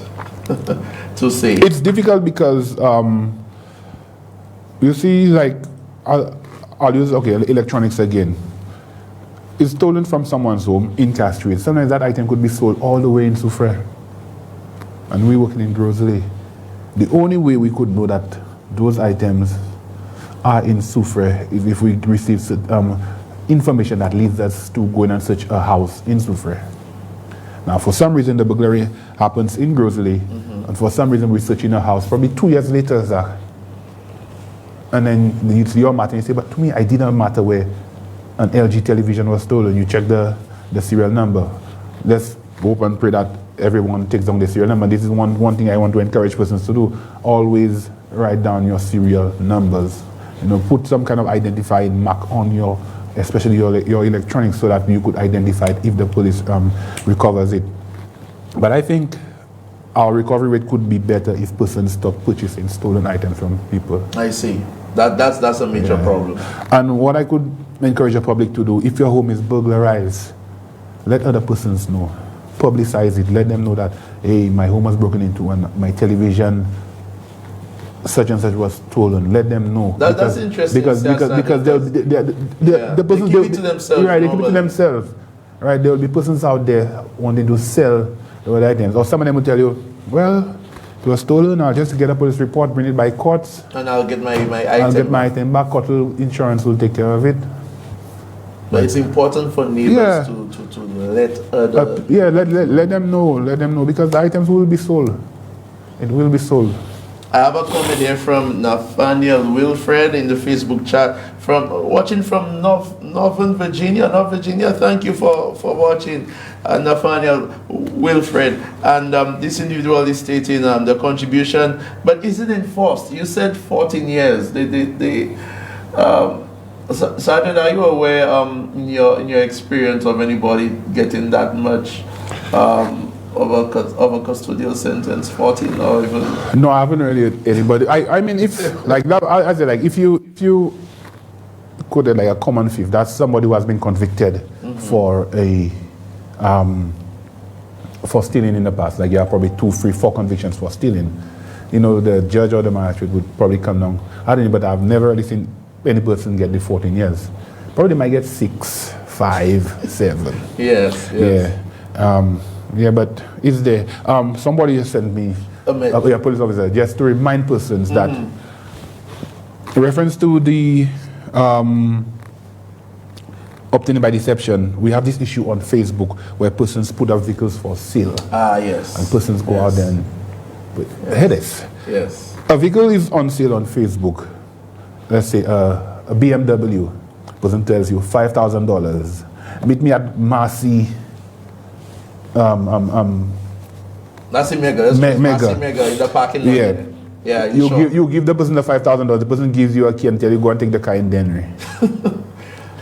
C: to say?
G: It's difficult because you see, like, I'll use electronics again. It's stolen from someone's home in Castries. Sometimes that item could be sold all the way in Soufrière, and we working in Grosley. The only way we could know that those items are in Soufrière is if we receive information that leads us to go in and search a house in Soufrière. Now, for some reason, the burglary happens in Grosley, and for some reason, we're searching a house probably 2 years later, Zach. And then it's your matter, and you say, but to me, I didn't matter where an LG television was stolen. You check the serial number. Let's hope and pray that everyone takes down the serial number. This is one thing I want to encourage persons to do. Always write down your serial numbers. You know, put some kind of identifying mark on especially your electronics, so that you could identify it if the police recovers it. But I think our recovery rate could be better if persons stop purchasing stolen items from people.
C: I see. That's a major problem.
G: And what I could encourage the public to do, if your home is burglarized, let other persons know. Publicize it. Let them know that, hey, my home was broken into and my television such and such was stolen. Let them know.
C: That's interesting.
G: Because the persons,
C: they keep it to themselves.
G: Right, they keep it to themselves. Right, there will be persons out there wanting to sell the items. Or some of them will tell you, well, it was stolen, I'll just get a police report, bring it by courts.
C: And I'll get my item.
G: I'll get my item back. Court insurance will take care of it.
C: But it's important for neighbors to let other...
G: let them know, because the items will be sold. It will be sold.
C: I have a comment here from Nathaniel Wilfred in the Facebook chat, watching from Northern Virginia. North Virginia, thank you for watching, Nathaniel Wilfred. And this individual is stating the contribution, but is it enforced? You said 14 years. Sergeant, are you aware in your experience of anybody getting that much of a custodial sentence, 14 or even?
G: No, I haven't really heard anybody. I mean, if like that, I say, like if you quoted like a common thief, that's somebody who has been convicted for for stealing in the past. Like you have probably 2, 3, 4 convictions for stealing. You know, the judge or the magistrate would probably come down. I don't know, but I've never really seen any person get the 14 years. Probably they might get 6, 5, 7.
C: Yes.
G: Yeah, but it's there. Somebody sent me a police officer just to remind persons that in reference to the obtaining by deception, we have this issue on Facebook where persons put up vehicles for sale.
C: Yes.
G: And persons go out there and headaches.
C: Yes.
G: A vehicle is on sale on Facebook. Let's say a BMW. Person tells you $5,000. Meet me at Marcy.
C: That's a mega. Mega in the parking lot. Yeah.
G: You give the person the $5,000. The person gives you a key and tell you go and take the car in Denry.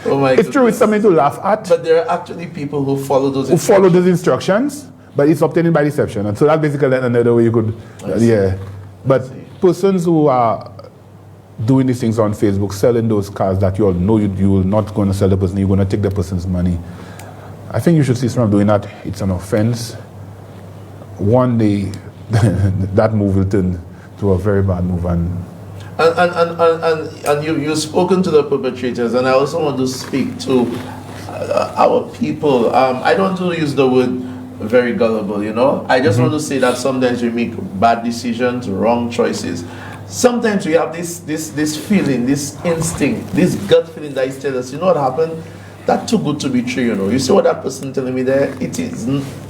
C: Oh my
G: it's true. It's something to laugh at.
C: But there are actually people who follow those
G: instructions, but it's obtained by deception, and so that's basically another way you could. But persons who are doing these things on Facebook, selling those cars that you all know you will not going to sell the person, you're going to take the person's money. I think you should cease from doing that. It's an offense. One day, that move will turn to a very bad move. And you've spoken to the perpetrators, and I also want to speak to our people. I don't want to use the word very gullible, you know. I just want to say that sometimes we make bad decisions, wrong choices. Sometimes we have this feeling, this instinct, this gut feeling that is telling us, you know what happened? That's too good to be true, you know. You see what that person telling me there? It is.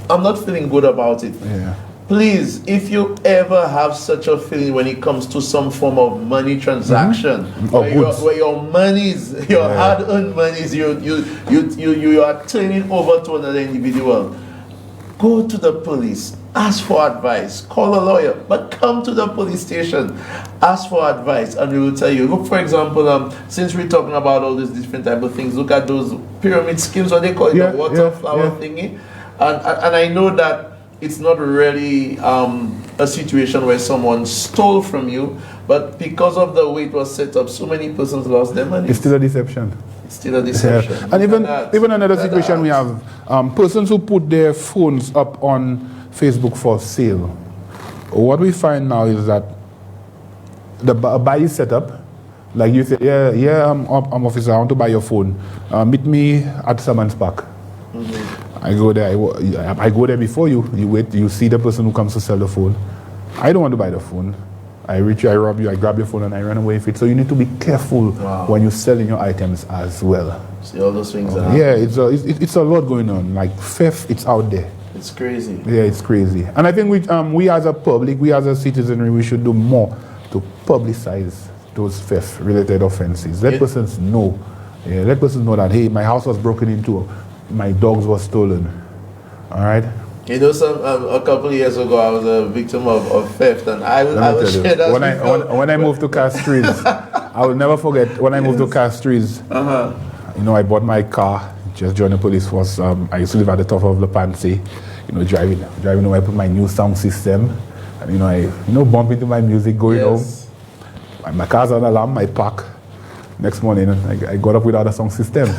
G: I'm not feeling good about it. Yeah.
C: Please, if you ever have such a feeling when it comes to some form of money transaction, where your monies, your hard-earned monies, you are turning over to another individual, go to the police, ask for advice, call a lawyer, but come to the police station, ask for advice, and we will tell you. Look, for example, since we're talking about all these different type of things, look at those pyramid schemes, what they call it, the water flower thingy, and I know that it's not really a situation where someone stole from you, but because of the way it was set up, so many persons lost their money.
G: It's still a deception.
C: It's still a deception.
G: Yeah. And even another situation we have, persons who put their phones up on Facebook for sale. What we find now is that the buy is set up. Like you say, I'm officer, I want to buy your phone. Meet me at Summons Park. I go there. I go there before you. You wait. You see the person who comes to sell the phone. I don't want to buy the phone. I reach you. I rob you. I grab your phone and I run away with it. So you need to be careful when you're selling your items as well.
C: See all those things.
G: It's a lot going on. Like theft, it's out there.
C: It's crazy.
G: Yeah, it's crazy. And I think we as a public, we as a citizenry, we should do more to publicize those theft-related offenses. Let persons know. Yeah, let persons know that, hey, my house was broken into. My dogs were stolen. All right.
C: You know, a couple of years ago, I was a victim of theft, and I will share that.
G: When I moved to Castries, I will never forget. When I moved to Castries, you know, I bought my car. Just joined the police force. I used to live at the top of the Pansy. You know, driving home. I put my new sound system, and I bump into my music going home. My car's on alarm. I park. Next morning, I got up without a sound system.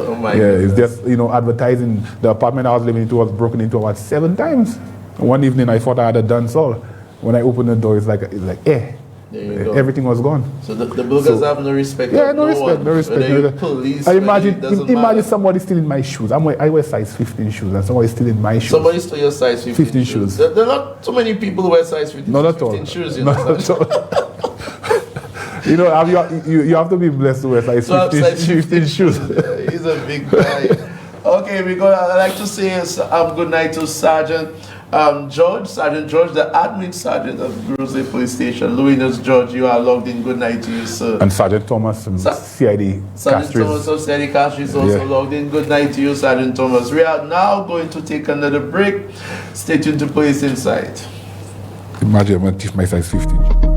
C: Oh my goodness.
G: It's just, advertising. The apartment I was living into was broken into about 7 times. One evening I thought I had a dance all. When I opened the door, it's like
C: there you go.
G: Everything was gone.
C: So the burglars have no respect.
G: Yeah, no respect.
C: Police,
G: I imagine somebody stealing my shoes. I wear size 15 shoes, and somebody stealing my shoes.
C: Somebody stole your size 15 shoes. There are not so many people who wear size 15 shoes. You know,
G: you have to be blessed to wear size 15 shoes.
C: He's a big guy. Okay, I'd like to say good night to Sergeant Sergeant George, the admin sergeant of Burglary Police Station. Louis George, you are logged in. Good night to you, sir.
G: And Sergeant Thomas from CID
C: Sergeant Thomas of CID Castries is also logged in. Good night to you, Sergeant Thomas. We are now going to take another break. Stay tuned to Police Insight.
G: Imagine I'm going to teach my size 15.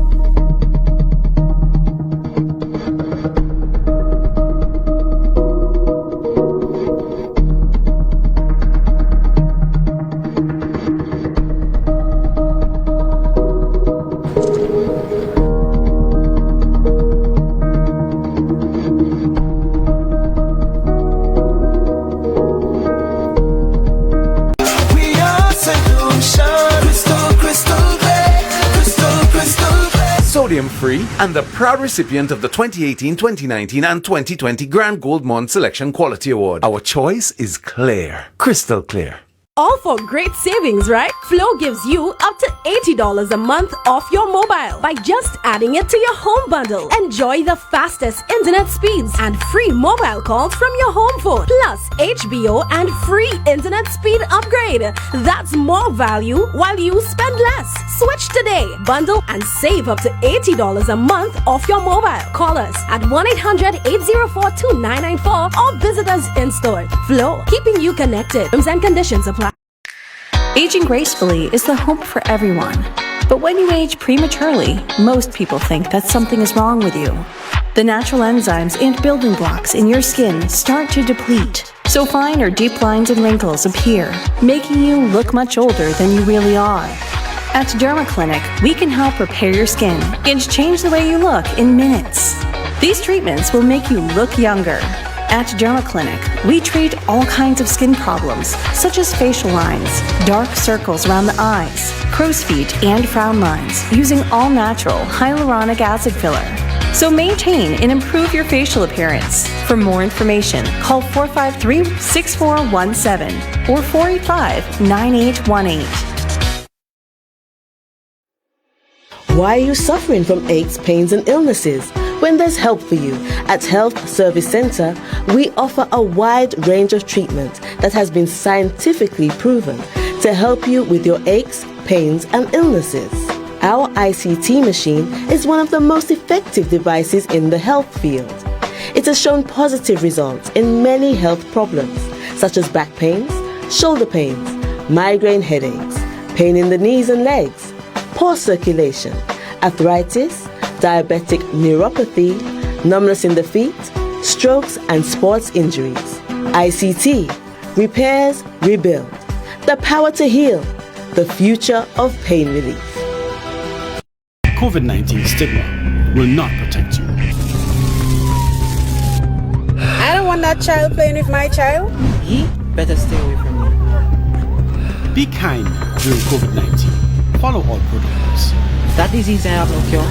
H: Free and the proud recipient of the 2018, 2019 and 2020 Grand Gold Mond Selection Quality Award. Our choice is clear, crystal clear.
I: All for great savings, right? Flow gives you up to $80 a month off your mobile by just adding it to your home bundle. Enjoy the fastest internet speeds and free mobile calls from your home phone, plus HBO and free internet speed upgrade. That's more value while you spend less. Switch today, bundle and save up to $80 a month off your mobile. Call us at 1-800-804-2994 or visit us in store. Flow, keeping you connected. Terms and conditions apply.
J: Aging gracefully is the hope for everyone. But when you age prematurely, most people think that something is wrong with you. The natural enzymes and building blocks in your skin start to deplete. So fine or deep lines and wrinkles appear, making you look much older than you really are. At Derma Clinic, we can help repair your skin and change the way you look in minutes. These treatments will make you look younger. At Derma Clinic, we treat all kinds of skin problems, such as facial lines, dark circles around the eyes, crow's feet, and frown lines, using all-natural hyaluronic acid filler. So maintain and improve your facial appearance. For more information, call 453-6417 or 485-9818.
A: Why are you suffering from aches, pains, and illnesses? When there's help for you. At Health Service Center, we offer a wide range of treatment that has been scientifically proven to help you with your aches, pains, and illnesses. Our ICT machine is one of the most effective devices in the health field. It has shown positive results in many health problems, such as back pains, shoulder pains, migraine headaches, pain in the knees and legs, poor circulation, arthritis, diabetic neuropathy, numbness in the feet, strokes, and sports injuries. ICT, repairs, rebuild. The power to heal, the future of pain relief.
K: COVID-19 stigma will not protect you.
L: I don't want that child playing with my child.
M: He better stay away from me.
K: Be kind during COVID-19. Follow all protocols.
M: That disease I have no cure.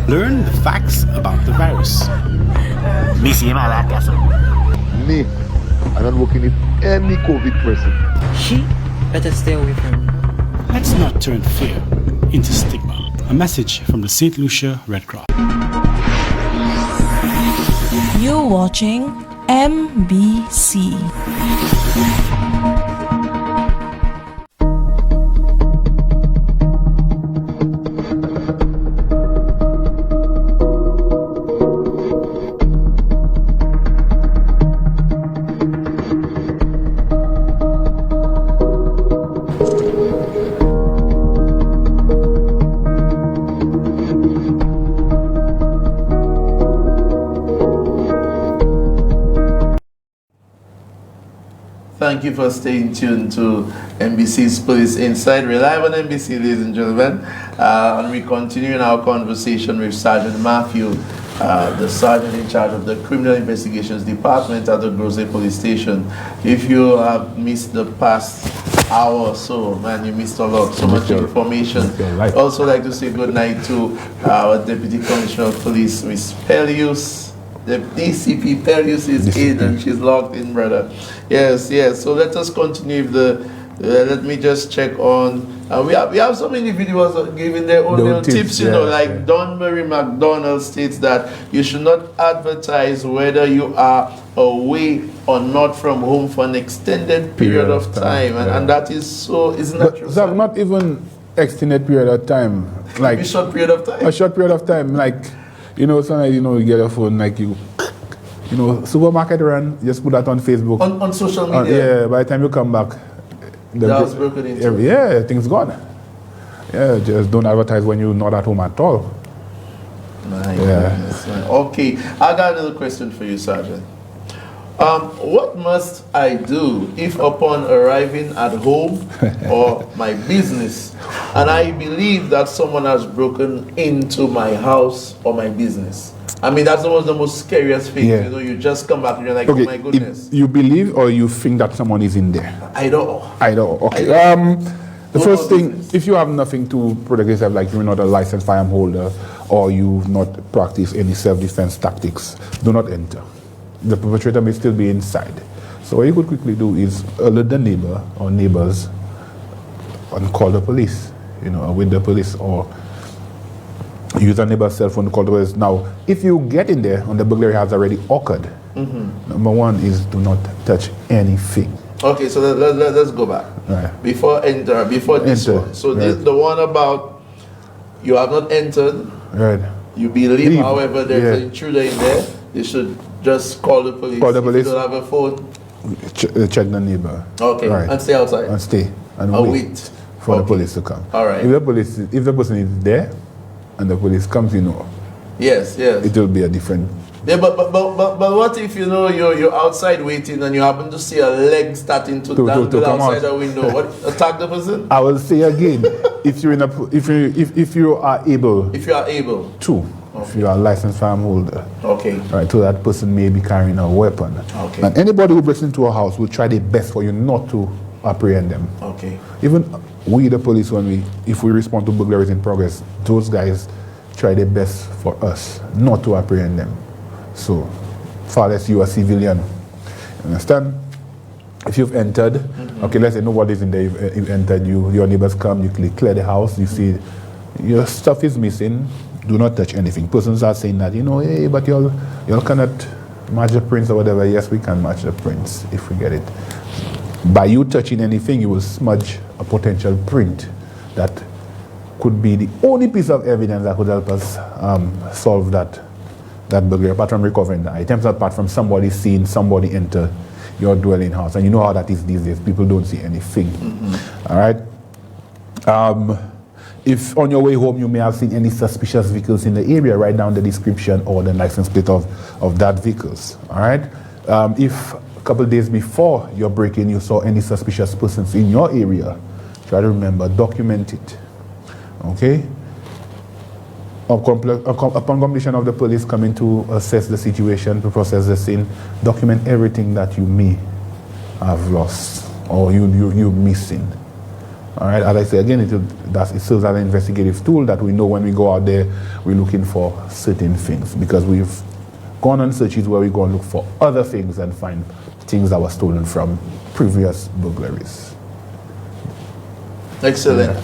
K: Learn the facts about the virus.
N: Me, I'm not working with any COVID person.
M: He better stay away from me.
K: Let's not turn fear into stigma. A message from the St. Lucia Red Cross.
B: You're watching MBC.
C: Thank you for staying tuned to NBC's Police Insight. We're live on NBC, ladies and gentlemen, and we continue in our conversation with Shervon Mathieu, the sergeant in charge of the Criminal Investigations Department at the Burglary Police Station. If you have missed the past hour or so, man, you missed a lot, so much information. Also like to say good night to our Deputy Commissioner of Police, Ms. Pelius. The DCP Pelius is in and she's logged in, brother. Yes. So let us continue with the Let me just check on. We have some individuals giving their own little tips, you know, like Don Murray McDonald states that you should not advertise whether you are away or not from home for an extended period of time. And that is so, isn't that true?
G: So not even extended period of time. Like
C: a short period of time.
G: A short period of time. Like, you know, sometimes, you know, you get a phone, like you know, supermarket run, just put that on Facebook.
C: On social media?
G: Yeah, by the time you come back,
C: the house broken into.
G: Yeah, things gone. Yeah, just don't advertise when you're not at home at all.
C: My goodness, man. Okay, I got another question for you, Sergeant. What must I do if upon arriving at home or my business and I believe that someone has broken into my house or my business? I mean, that's almost the most scariest thing. You know, you just come back and you're like,
G: okay,
C: oh my goodness.
G: If you believe or you think that someone is in there?
C: I don't.
G: Okay. The first thing, if you have nothing to protect yourself, like you're not a licensed firearm holder or you've not practiced any self-defense tactics, do not enter. The perpetrator may still be inside. So what you could quickly do is alert the neighbor or neighbors and call the police, you know, with the police, or use a neighbor's cell phone to call the police. Now, if you get in there and the burglary has already occurred, number one is do not touch anything.
C: Okay, so let's go back.
G: Right.
C: Before this one. So the one about you have not entered.
G: Right.
C: You believe, however, there's an intruder in there. You should just call the police.
G: Call the police.
C: If you don't have a phone.
G: Check the neighbor.
C: Okay.
G: Right.
C: And stay outside.
G: And stay and wait for the police to come.
C: All right.
G: If the person is there and the police comes, you know.
C: Yes.
G: It will be a different.
C: Yeah, but what if, you know, you're outside waiting and you happen to see a leg starting to dangle outside the window? What, attack the person?
G: I will say again, if you are able to. If you are a licensed firearm holder, right, so that person may be carrying a weapon. And anybody who breaks into a house will try their best for you not to apprehend them. Even we, the police, if we respond to burglaries in progress, those guys try their best for us not to apprehend them. So, far less you are a civilian. You understand? If you've entered, okay, let's say nobody's in there, you've entered, your neighbors come, you clear the house, you see your stuff is missing. Do not touch anything. Persons are saying that, you know, hey, but y'all cannot match the prints or whatever. Yes, we can match the prints if we get it. By you touching anything, you will smudge a potential print that could be the only piece of evidence that could help us solve that burglary, apart from recovering the items, apart from somebody seeing somebody enter your dwelling house. And you know how that is these days. People don't see anything. All right? If on your way home you may have seen any suspicious vehicles in the area, write down the description or the license plate of that vehicles. All right. If a couple of days before your break-in you saw any suspicious persons in your area, try to remember, document it. Okay. Upon completion of the police coming to assess the situation, to process the scene, document everything that you may have lost or you're missing. All right, as I say again, it serves as an investigative tool that we know when we go out there, we're looking for certain things, because we've gone on searches where we go and look for other things and find things that were stolen from previous burglaries.
C: Excellent.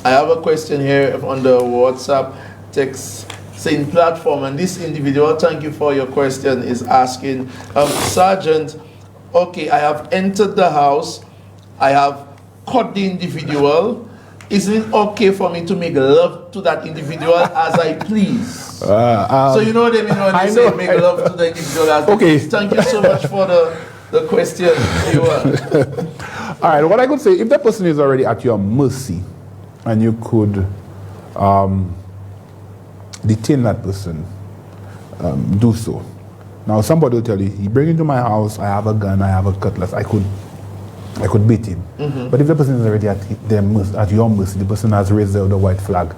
C: I have a question here on the WhatsApp text saying platform, and this individual, thank you for your question, is asking, Sergeant, okay, I have entered the house, I have caught the individual. Is it okay for me to make love to that individual as I please? So you know what I mean when I say make love to the individual as I please. Thank you so much for the question.
G: All right, what I could say, if the person is already at your mercy and you could detain that person, do so. Now somebody will tell you, you bring into my house, I have a gun, I have a cutlass, I could beat him. But if the person is already at your mercy, the person has raised the white flag.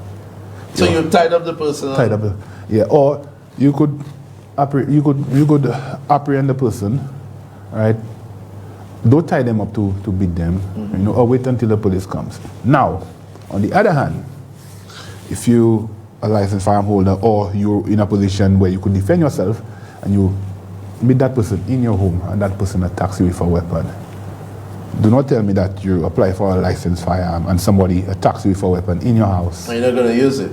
C: So you tied up the person?
G: Tied up, yeah. Or you could apprehend the person, right? Don't tie them up to beat them, you know, or wait until the police comes. Now, on the other hand, if you are a licensed firearm holder or you're in a position where you could defend yourself and you meet that person in your home and that person attacks you with a weapon, Do not tell me that you apply for a licensed firearm and somebody attacks you with a weapon in your house.
C: And you're not going to use it.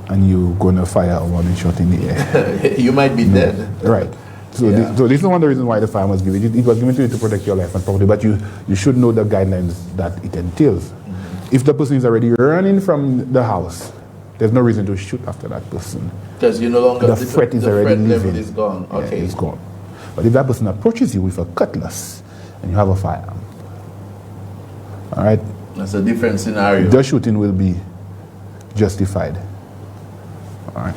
G: And you're going to fire a warning shot in the air.
C: You might be dead.
G: Right. So, so this is one of the reasons why the firearm was given. It was given to you to protect your life and property, but you should know the guidelines that it entails. If the person is already running from the house, there's no reason to shoot after that person.
C: Because you no longer...
G: The threat is already leaving.
C: Is gone. Okay.
G: Yeah, it's gone. But if that person approaches you with a cutlass and you have a firearm, all right?
C: That's a different scenario.
G: The shooting will be justified. All right.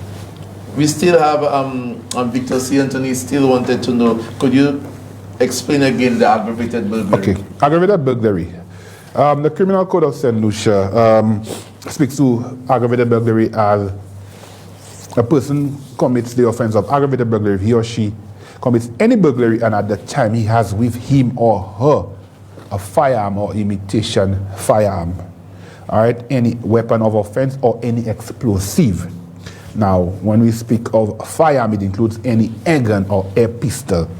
C: We still have Victor C. Anthony still wanted to know, could you explain again the aggravated burglary?
G: Okay, aggravated burglary. The Criminal Code of St. Lucia speaks to aggravated burglary as a person commits the offense of aggravated burglary if he or she commits any burglary and at the time he has with him or her a firearm or imitation firearm, all right, any weapon of offense or any explosive. Now, when we speak of a firearm, it includes any airgun or air pistol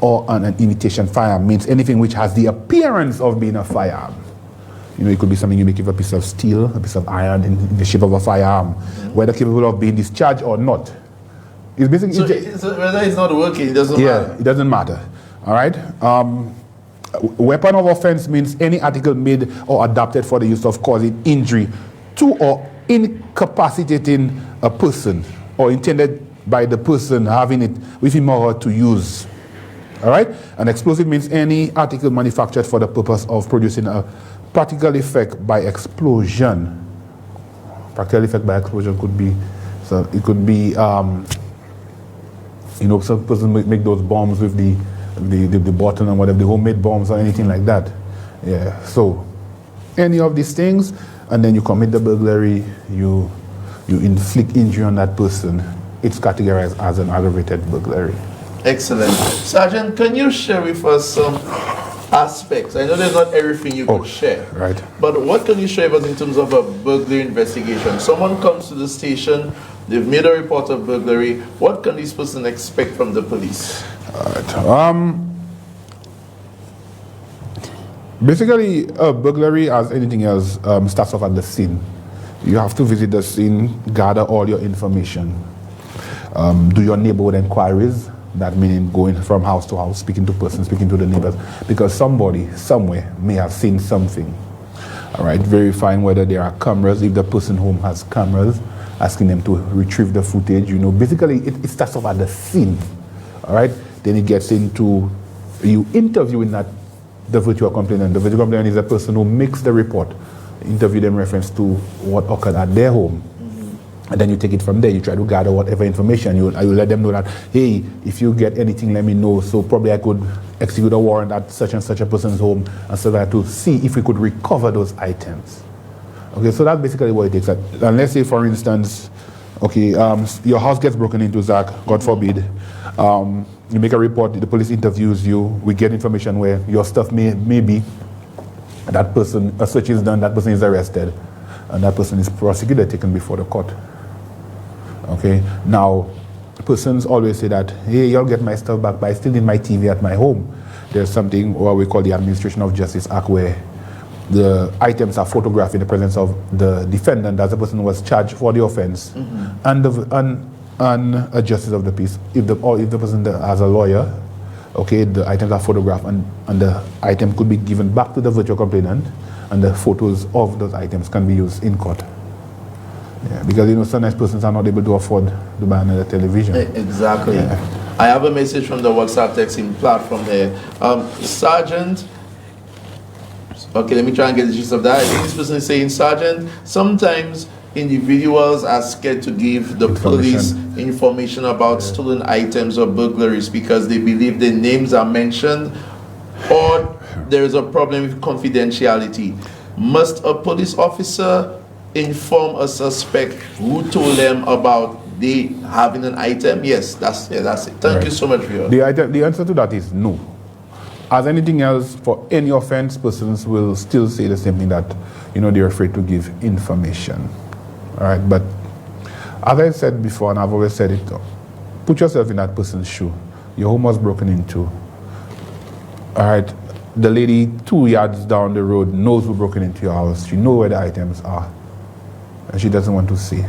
G: or an imitation firearm, means anything which has the appearance of being a firearm. You know, it could be something you make with a piece of steel, a piece of iron in the shape of a firearm, whether capable of being discharged or not. It's basically...
C: So whether it's not working, it doesn't matter?
G: Yeah, it doesn't matter, all right? Weapon of offense means any article made or adapted for the use of causing injury to or incapacitating a person or intended by the person having it with him or her to use. All right? An explosive means any article manufactured for the purpose of producing a practical effect by explosion. Practical effect by explosion could be, so it could be, you know, some person make those bombs with the bottle and whatever, the homemade bombs or anything like that. Yeah, so any of these things, and then you commit the burglary, you inflict injury on that person, it's categorized as an aggravated burglary.
C: Excellent. Sergeant, can you share with us some aspects? I know there's not everything you could share.
G: Right.
C: But what can you share with us in terms of a burglary investigation? Someone comes to the station, they've made a report of burglary. What can this person expect from the police?
G: Basically, a burglary, as anything else, starts off at the scene. You have to visit the scene, gather all your information, do your neighborhood inquiries. That meaning going from house to house, speaking to persons, speaking to the neighbors, because somebody, somewhere, may have seen something. All right, verifying whether there are cameras, if the person home has cameras, asking them to retrieve the footage, you know. Basically, it starts off at the scene, all right? Then it gets into you interviewing the virtual complainant. The virtual complainant is a person who makes the report. Interview them in reference to what occurred at their home. And then you take it from there. You try to gather whatever information. You let them know that, hey, if you get anything, let me know. So probably I could execute a warrant at such and such a person's home, and so that to see if we could recover those items. Okay, so that's basically what it takes. And let's say, for instance, okay, your house gets broken into, Zach, God forbid. You make a report, the police interviews you, we get information where your stuff may be, that person, a search is done, that person is arrested, and that person is prosecuted, taken before the court. Okay, now, persons always say that, hey, you'll get my stuff back, but I still need my TV at my home. There's something what we call the Administration of Justice Act, where the items are photographed in the presence of the defendant as the person who was charged for the offense, and a justice of the peace. If the person has a lawyer, okay, the items are photographed, and the item could be given back to the virtual complainant, and the photos of those items can be used in court. Yeah, because you know sometimes persons are not able to afford to buy another television.
C: Exactly.
G: Yeah.
C: I have a message from the WhatsApp texting platform there. Sergeant, okay, let me try and get the gist of that. I think this person is saying, Sergeant, sometimes individuals are scared to give the police information about stolen items or burglaries because they believe their names are mentioned or there is a problem with confidentiality. Must a police officer inform a suspect who told them about they having an item? Yes, that's it. Thank you so much for your...
G: The answer to that is no. As anything else, for any offense, persons will still say the same thing, that, you know, they're afraid to give information. All right, but as I said before, and I've always said it, put yourself in that person's shoe. Your home was broken into. All right, the lady 2 yards down the road knows who broke into your house. She knows where the items are. And she doesn't want to see.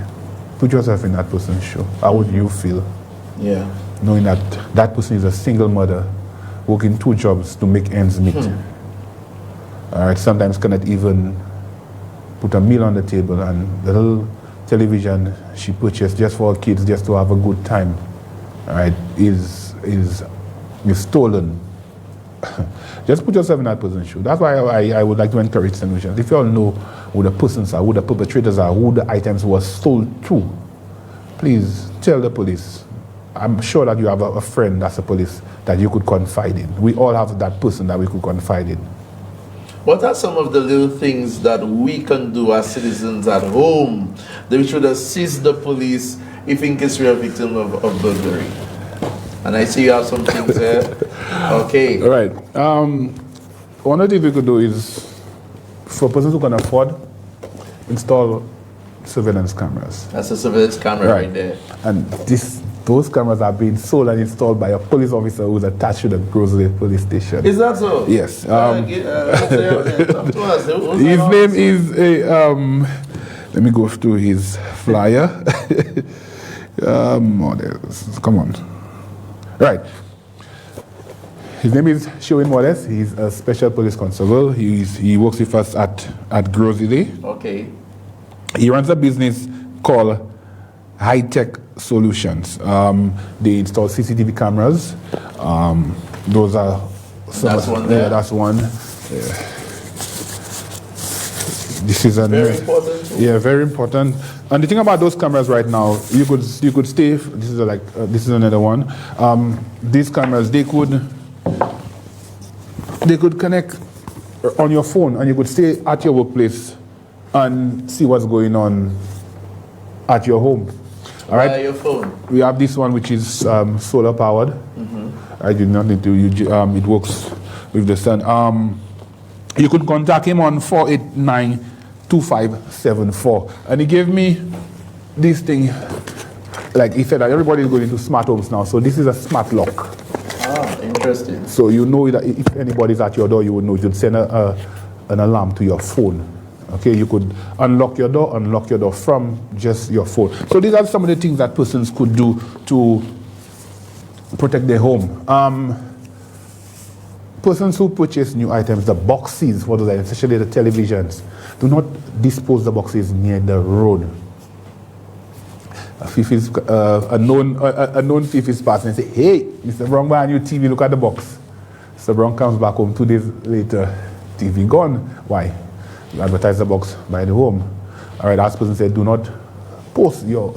G: Put yourself in that person's shoe. How would you feel?
C: Yeah.
G: Knowing that that person is a single mother working 2 jobs to make ends meet. All right, sometimes cannot even put a meal on the table, and the little television she purchased just for her kids, just to have a good time, all right, is stolen. Just put yourself in that person's shoe. That's why I would like to encourage solutions. If you all know who the persons are, who the perpetrators are, who the items were sold to, please tell the police. I'm sure that you have a friend that's a police that you could confide in. We all have that person that we could confide in.
C: What are some of the little things that we can do as citizens at home that we should assist the police if in case we are a victim of burglary? And I see you have some things there. Okay.
G: All right. One of the things we could do is, for persons who can afford, install surveillance cameras.
C: That's a surveillance camera right there.
G: And those cameras are being sold and installed by a police officer who's attached to the Burglary police station.
C: Is that so?
G: Yes.
C: Talk to us.
G: His name is let me go through his flyer. Come on. Right. His name is Shervon Mathieu. He's a special police constable. He works with us at Burglary.
C: Okay.
G: He runs a business called High Tech Solutions. They install CCTV cameras. Those are
C: that's one there.
G: Yeah, that's one. This is
C: very important.
G: Yeah, very important. And the thing about those cameras right now, you could stay. This is another one. These cameras, they could connect on your phone, and you could stay at your workplace and see what's going on at your home. All right.
C: Your phone.
G: We have this one which is solar powered. I do not need to. It works with the sun. You could contact him on 489-2574, and he gave me this thing. Like he said, that everybody is going into smart homes now. So this is a smart lock.
C: Ah, interesting.
G: So you know that if anybody's at your door, you would know. You'd send an alarm to your phone. Okay, you could unlock your door from just your phone. So these are some of the things that persons could do to protect their home. Persons who purchase new items, the boxes for those items, especially the televisions, do not dispose the boxes near the road. A known thief is passing and say, "Hey, Mr. Brown, buy a new TV, look at the box." Mr. Brown comes back home 2 days later, TV gone. Why? You advertise the box by the home. All right, that person said, do not post your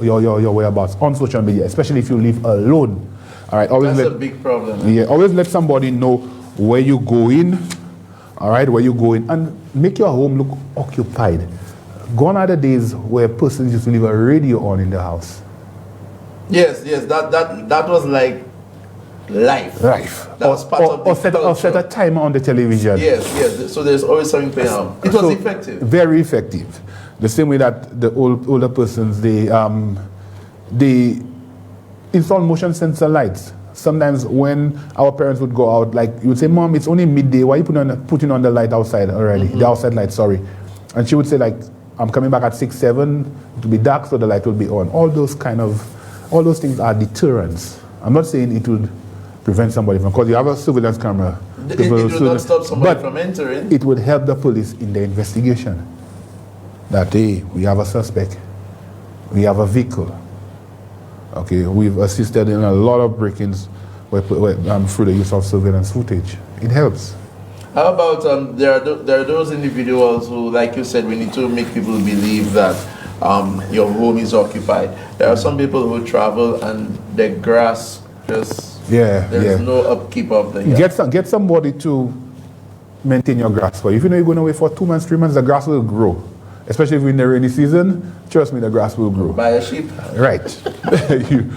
G: whereabouts on social media, especially if you live alone. All right, always
C: that's a big problem.
G: Yeah, always let somebody know where you going. All right, where you going, and make your home look occupied. Gone are the days where persons used to leave a radio on in the house.
C: Yes, that was like life. That was part of the culture.
G: Or set a timer on the television.
C: Yes. So there's always something playing out. It was effective.
G: Very effective. The same way that the older persons, they install motion sensor lights. Sometimes when our parents would go out, like you would say, "Mom, it's only midday. Why are you putting on the light outside already? The outside light, sorry." And she would say, like, "I'm coming back at 6, 7. It will be dark, so the light will be on." All those things are deterrents. I'm not saying it would prevent somebody from, because you have a surveillance camera.
C: It will not stop somebody from entering.
G: It would help the police in the investigation. That, hey, we have a suspect. We have a vehicle. Okay, we've assisted in a lot of break-ins through the use of surveillance footage. It helps.
C: How about there are those individuals who, like you said, we need to make people believe that your home is occupied. There are some people who travel and the grass just there's no upkeep of the yard.
G: Get somebody to maintain your grass for you. If you know you're going away for 2 months, 3 months, the grass will grow. Especially if we're in the rainy season, trust me, the grass will grow.
C: Buy a sheep.
G: Right. you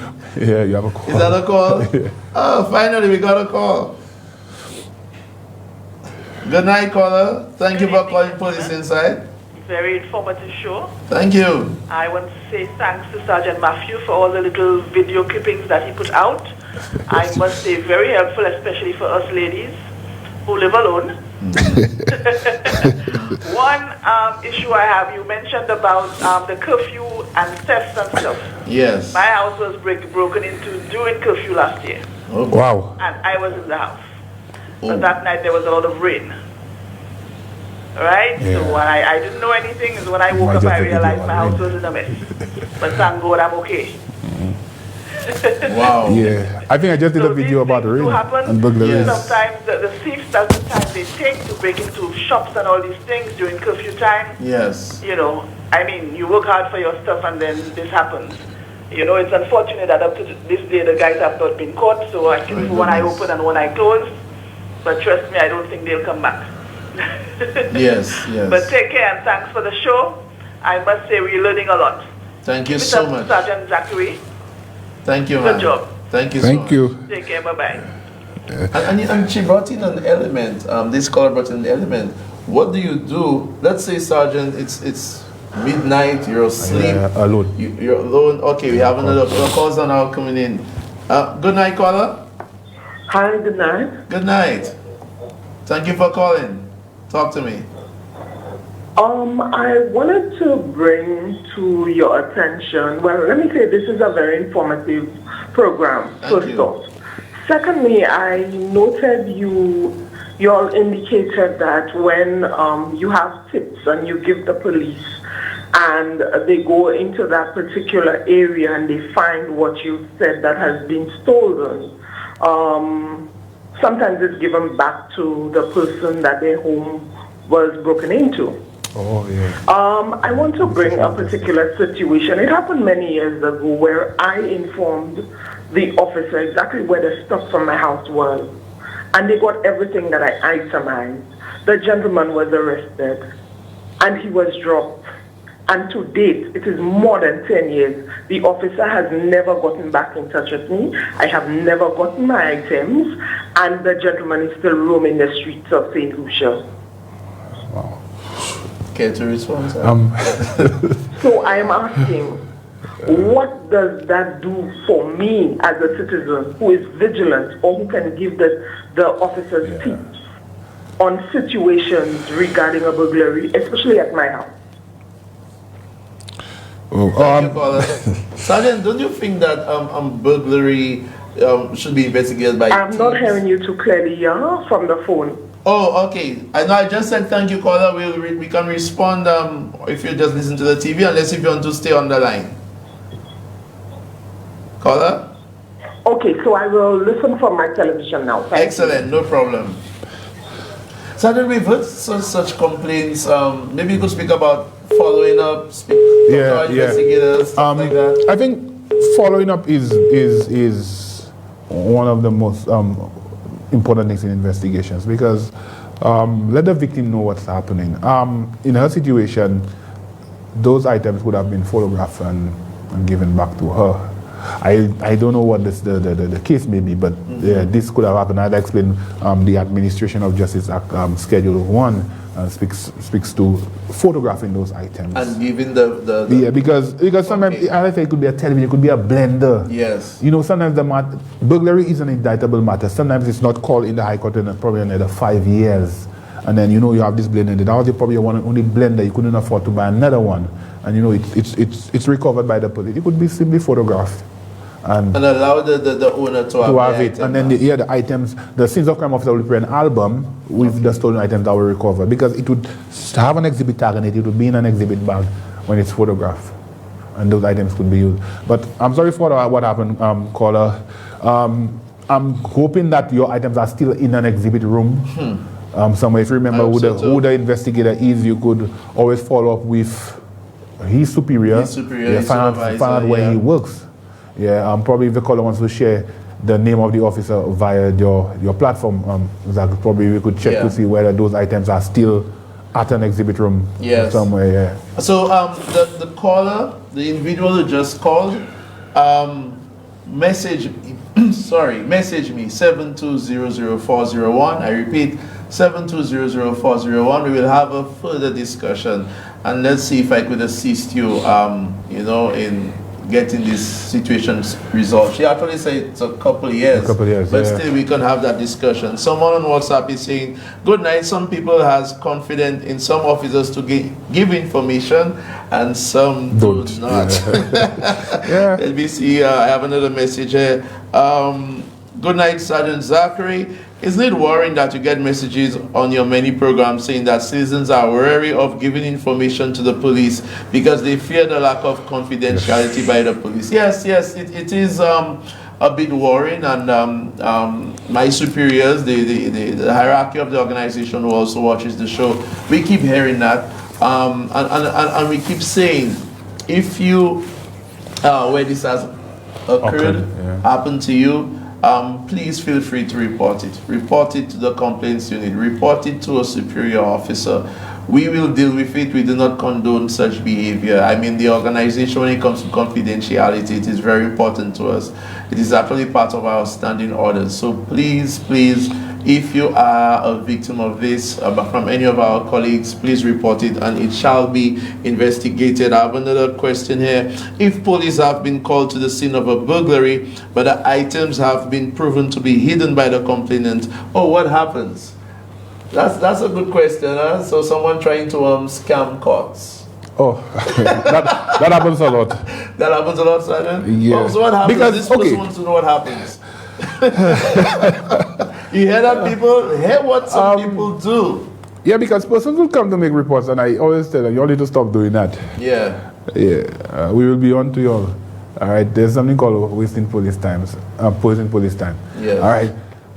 G: have a call.
C: Is that a call? Oh, finally we got a call. Good night, caller. Thank you for calling Police Inside.
O: Very informative show.
C: Thank you.
O: I want to say thanks to Sergeant Mathieu for all the little video clippings that he put out. I must say very helpful, especially for us ladies who live alone. One issue I have, you mentioned about the curfew and thefts and stuff.
C: Yes.
O: My house was broken into during curfew last year.
C: Oh.
G: Wow.
O: And I was in the house. But that night there was a lot of rain. Right?
G: Yeah.
O: So I didn't know anything. And when I woke up, I realized my house was in a mess. But thank God I'm okay.
C: Wow.
G: Yeah. I think I just did a video about the rain and burglaries.
O: Sometimes the thieves, that's the time they take to break into shops and all these things during curfew time.
C: Yes.
O: You know, I mean, you work hard for your stuff and then this happens. You know, it's unfortunate that up to this day the guys have not been caught. So I can do one eye open and one eye closed. But trust me, I don't think they'll come back.
C: Yes, yes.
O: But take care and thanks for the show. I must say we're learning a lot.
C: Thank you
O: Give it
C: so
O: up to
C: much.
O: Sergeant Zachary.
C: Thank you,
O: Good
C: man.
O: job.
C: Thank you so
G: Thank
C: much.
G: you.
O: Take care. Bye-bye.
C: And she brought in an element. This caller brought in an element. What do you do? Let's say, Sergeant, it's midnight. You're asleep.
G: Alone.
C: You're alone. Okay, we have another calls are now coming in. Good night, caller.
O: Hi. Good night.
C: Good night. Thank you for calling. Talk to me.
O: I wanted to bring to your attention, well, let me say this is a very informative program, first off. Secondly, I noted you all indicated that when you have tips and you give the police and they go into that particular area and they find what you said that has been stolen, sometimes it's given back to the person that their home was broken into.
G: Oh, yeah.
O: I want to bring a particular situation. It happened many years ago where I informed the officer exactly where the stuff from my house was. And they got everything that I itemized. The gentleman was arrested and he was dropped. And to date, it is more than 10 years. The officer has never gotten back in touch with me. I have never gotten my items. And the gentleman is still roaming the streets of St. Lucia.
C: Wow. Okay, to respond,
O: So I am asking, what does that do for me as a citizen who is vigilant or who can give the officers tips on situations regarding a burglary, especially at my house?
C: Sergeant, don't you think that burglary should be investigated by
O: I'm not hearing you too clearly from the phone.
C: Oh, okay. I know I just said thank you, caller. We can respond if you just listen to the TV, unless if you want to stay on the line. Caller?
O: Okay, so I will listen from my television now.
C: Excellent, no problem. Sergeant, we've heard such complaints. Maybe you could speak about following up, speak to our investigators, stuff like that.
G: I think following up is one of the most important things in investigations, because let the victim know what's happening. In her situation, those items would have been photographed and given back to her. I don't know what the case may be, but this could have happened. I'd explain the Administration of Justice Act Schedule 1 speaks to photographing those items.
C: And giving the
G: because sometimes I think it could be a television, it could be a blender.
C: Yes.
G: You know, sometimes burglary is an indictable matter. Sometimes it's not called in the High Court in probably another 5 years. And then, you know, you have this blender. That was probably one only blender. You couldn't afford to buy another one. And, you know, it's recovered by the police. It could be simply photographed. And
C: allow the owner to have
G: it. And then, the items, the Scenes of Crime officer will prepare an album with the stolen items that were recovered. Because it would have an exhibit tag on it. It would be in an exhibit bag when it's photographed. And those items could be used. But I'm sorry for what happened, caller. I'm hoping that your items are still in an exhibit room. Somewhere. If you remember who the investigator is, you could always follow up with his superior. Find out where he works. Probably if the caller wants to share the name of the officer via your platform, probably we could check to see whether those items are still at an exhibit room somewhere.
C: So the caller, the individual who just called, message me 7200401. I repeat, 7200401. We will have a further discussion, and let's see if I could assist you, in getting these situations resolved. She actually said it's a couple of years. But still, we can have that discussion. Someone on WhatsApp is saying, good night. Some people has confidence in some officers to give information and some do not.
G: Yeah.
C: Let me see. I have another message here. Good night, Sergeant Zachary. Isn't it worrying that you get messages on your many programs saying that citizens are wary of giving information to the police because they fear the lack of confidentiality by the police? Yes, it is a bit worrying, and my superiors, the hierarchy of the organization who also watches the show, we keep hearing that, and we keep saying, if you, where this has occurred, happened to you, please feel free to report it. Report it to the complaints unit. Report it to a superior officer. We will deal with it. We do not condone such behavior. I mean, the organization, when it comes to confidentiality, it is very important to us. It is actually part of our standing orders. So please, if you are a victim of this from any of our colleagues, please report it and it shall be investigated. I have another question here. If police have been called to the scene of a burglary, but the items have been proven to be hidden by the complainant, what happens? That's a good question. Huh? So someone trying to scam courts.
G: That happens a lot.
C: That happens a lot, Sergeant?
G: Yeah.
C: So what happens?
G: Because,
C: this person wants to know what happens. You hear that, people? Hear what some people do.
G: Yeah, because persons will come to make reports, and I always tell them, you all need to stop doing that.
C: Yeah.
G: Yeah. We will be on to you all. All right. There's something called wasting police time.
C: Yeah.
G: All right.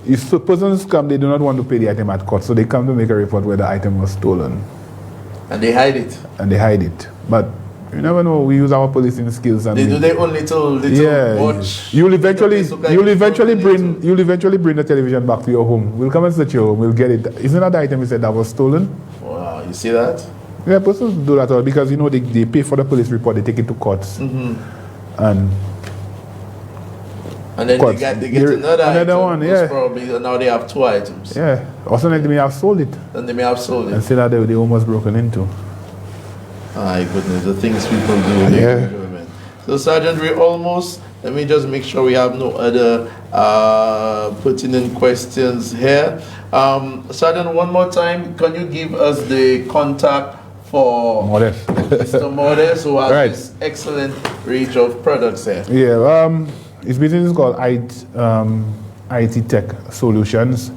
G: If persons come, they do not want to pay the item at court, so they come to make a report where the item was stolen.
C: And they hide it.
G: But you never know. We use our policing skills, and
C: they do their own little watch.
G: You'll eventually bring the television back to your home. We'll come and search your home. We'll get it. Isn't that the item you said that was stolen?
C: Wow, you see that?
G: Yeah, persons do that all because they pay for the police report. They take it to courts,
C: and then they get another item,
G: one. Yeah.
C: Probably now they have two items.
G: Yeah. Or sometimes they may have sold it.
C: Then they may have sold it.
G: And say that they almost broken into.
C: My goodness, the things people do.
G: Yeah.
C: So, Sergeant, we almost. Let me just make sure we have no other pertinent questions here. Sergeant, one more time, can you give us the contact for Mr. Modest, who has this excellent range of products here?
G: Yeah. His business is called IT Tech Solutions.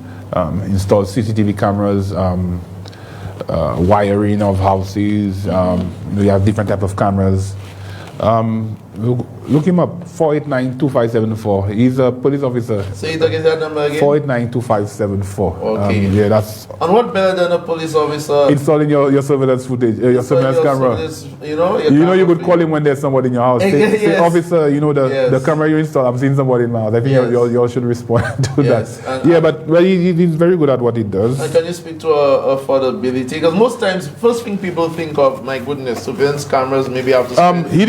G: Install CCTV cameras, wiring of houses. We have different type of cameras. Look him up, 489-2574. He's a police officer.
C: Say it again, that number again.
G: 489-2574.
C: Okay.
G: Yeah, that's.
C: And what better than a police officer?
G: Installing your surveillance footage, your surveillance camera. You could call him when there's somebody in your house. Say, officer, the camera you install, I'm seeing somebody in my house. I think you all should respond to that. But he's very good at what he does.
C: And can you speak to affordability? Because most times, first thing people think of, my goodness, surveillance cameras, maybe I have to spend
G: he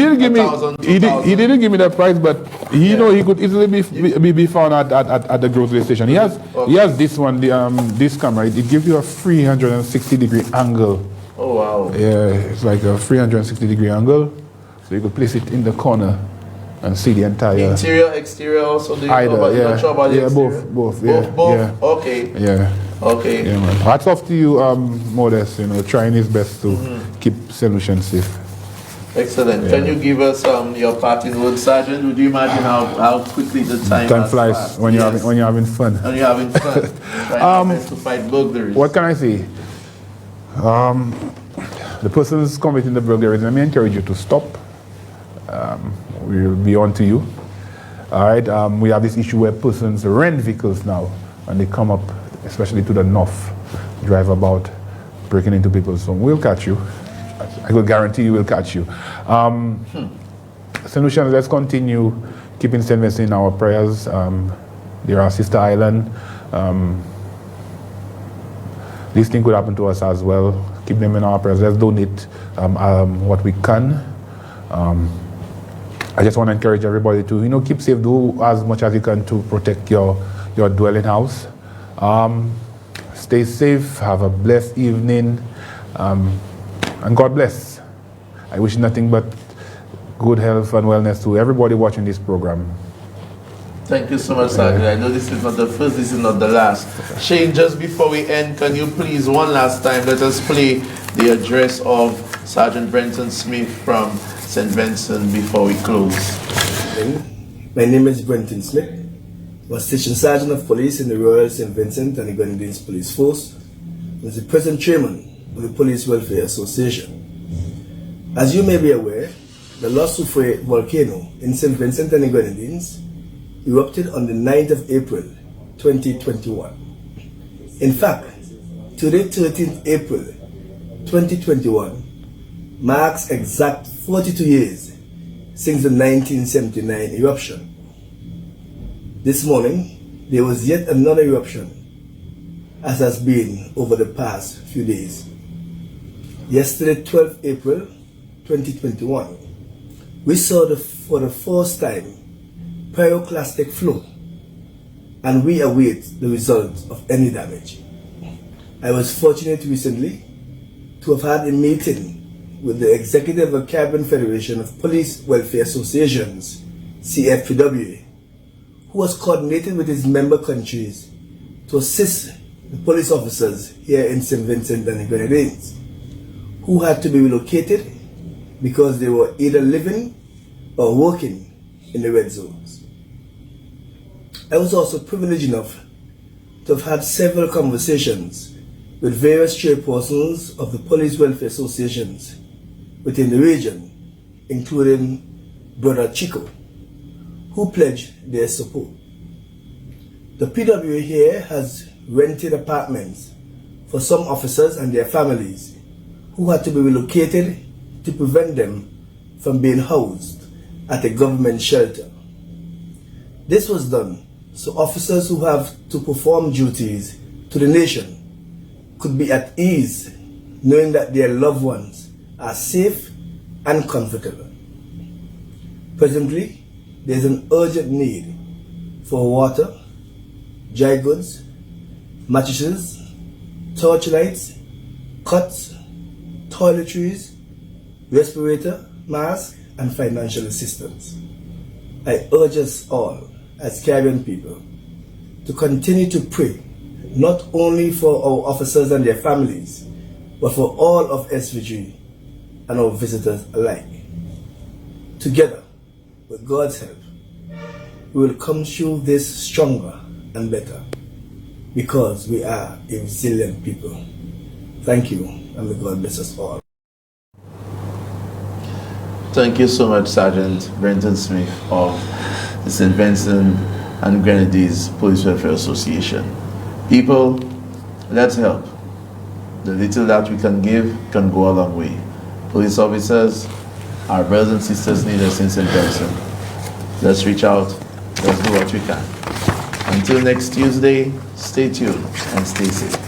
G: didn't give me the price, but he could easily be found at the grocery station. He has this one, this camera. It gives you a 360-degree angle.
C: Oh wow!
G: Yeah, it's like a 360-degree angle, so you could place it in the corner and see the entire
C: interior, exterior. Also,
G: both. Yeah.
C: Both. Okay.
G: Yeah.
C: Okay.
G: Yeah, man. Hats off to you, Modest. Trying his best to keep solutions safe.
C: Excellent. Yeah. Can you give us your parting words, Sergeant? Would you imagine how quickly the time
G: flies
C: passed?
G: when you're having fun.
C: When you're having fun. Trying to fight burglaries.
G: What can I say? The persons committing the burglaries, let me encourage you to stop. We'll be on to you. All right. We have this issue where persons rent vehicles now, and they come up, especially to the north, drive about, breaking into people's home. We'll catch you. I could guarantee you we'll catch you. Solutions, let's continue keeping St. Vincent in our prayers. They're our sister island. These things could happen to us as well. Keep them in our prayers. Let's donate what we can. I just want to encourage everybody to, keep safe. Do as much as you can to protect your dwelling house. Stay safe. Have a blessed evening. And God bless. I wish nothing but good health and wellness to everybody watching this program.
C: Thank you so much, Sergeant. I know this is not the first, this is not the last. Shane, just before we end, can you please one last time let us play the address of Sergeant Brenton Smith from St. Vincent before we close?
F: My name is Brenton Smith. I'm a Station Sergeant of Police in the Royal St. Vincent and the Grenadines Police Force. I'm the present chairman of the Police Welfare Association. As you may be aware, the Los Soufrières volcano in St. Vincent and the Grenadines erupted on the 9th of April 2021. In fact, today, 13th April 2021, marks exact 42 years since the 1979 eruption. This morning, there was yet another eruption, as has been over the past few days. Yesterday, 12th April 2021, we saw for the first time pyroclastic flow, and we await the results of any damage. I was fortunate recently to have had a meeting with the executive of Caribbean Federation of Police Welfare Associations, CFPWA, who was coordinated with his member countries to assist the police officers here in St. Vincent and the Grenadines, who had to be relocated because they were either living or working in the red zones. I was also privileged enough to have had several conversations with various chairpersons of the police welfare associations within the region, including Brother Chico, who pledged their support. The PWA here has rented apartments for some officers and their families who had to be relocated to prevent them from being housed at a government shelter. This was done so officers who have to perform duties to the nation could be at ease knowing that their loved ones are safe and comfortable. Presently, there is an urgent need for water, dry goods, mattresses, torchlights, cots, toiletries, respirator, mask, and financial assistance. I urge us all as Caribbean people to continue to pray not only for our officers and their families, but for all of SVG and our visitors alike. Together, with God's help, we will come through this stronger and better because we are a resilient people. Thank you, and may God bless us all.
C: Thank you so much, Sergeant Brenton Smith of the St. Vincent and Grenadines Police Welfare Association. People, let's help. The little that we can give can go a long way. Police officers, our brothers and sisters need us in St. Vincent. Let's reach out. Let's do what we can. Until next Tuesday, stay tuned and stay safe.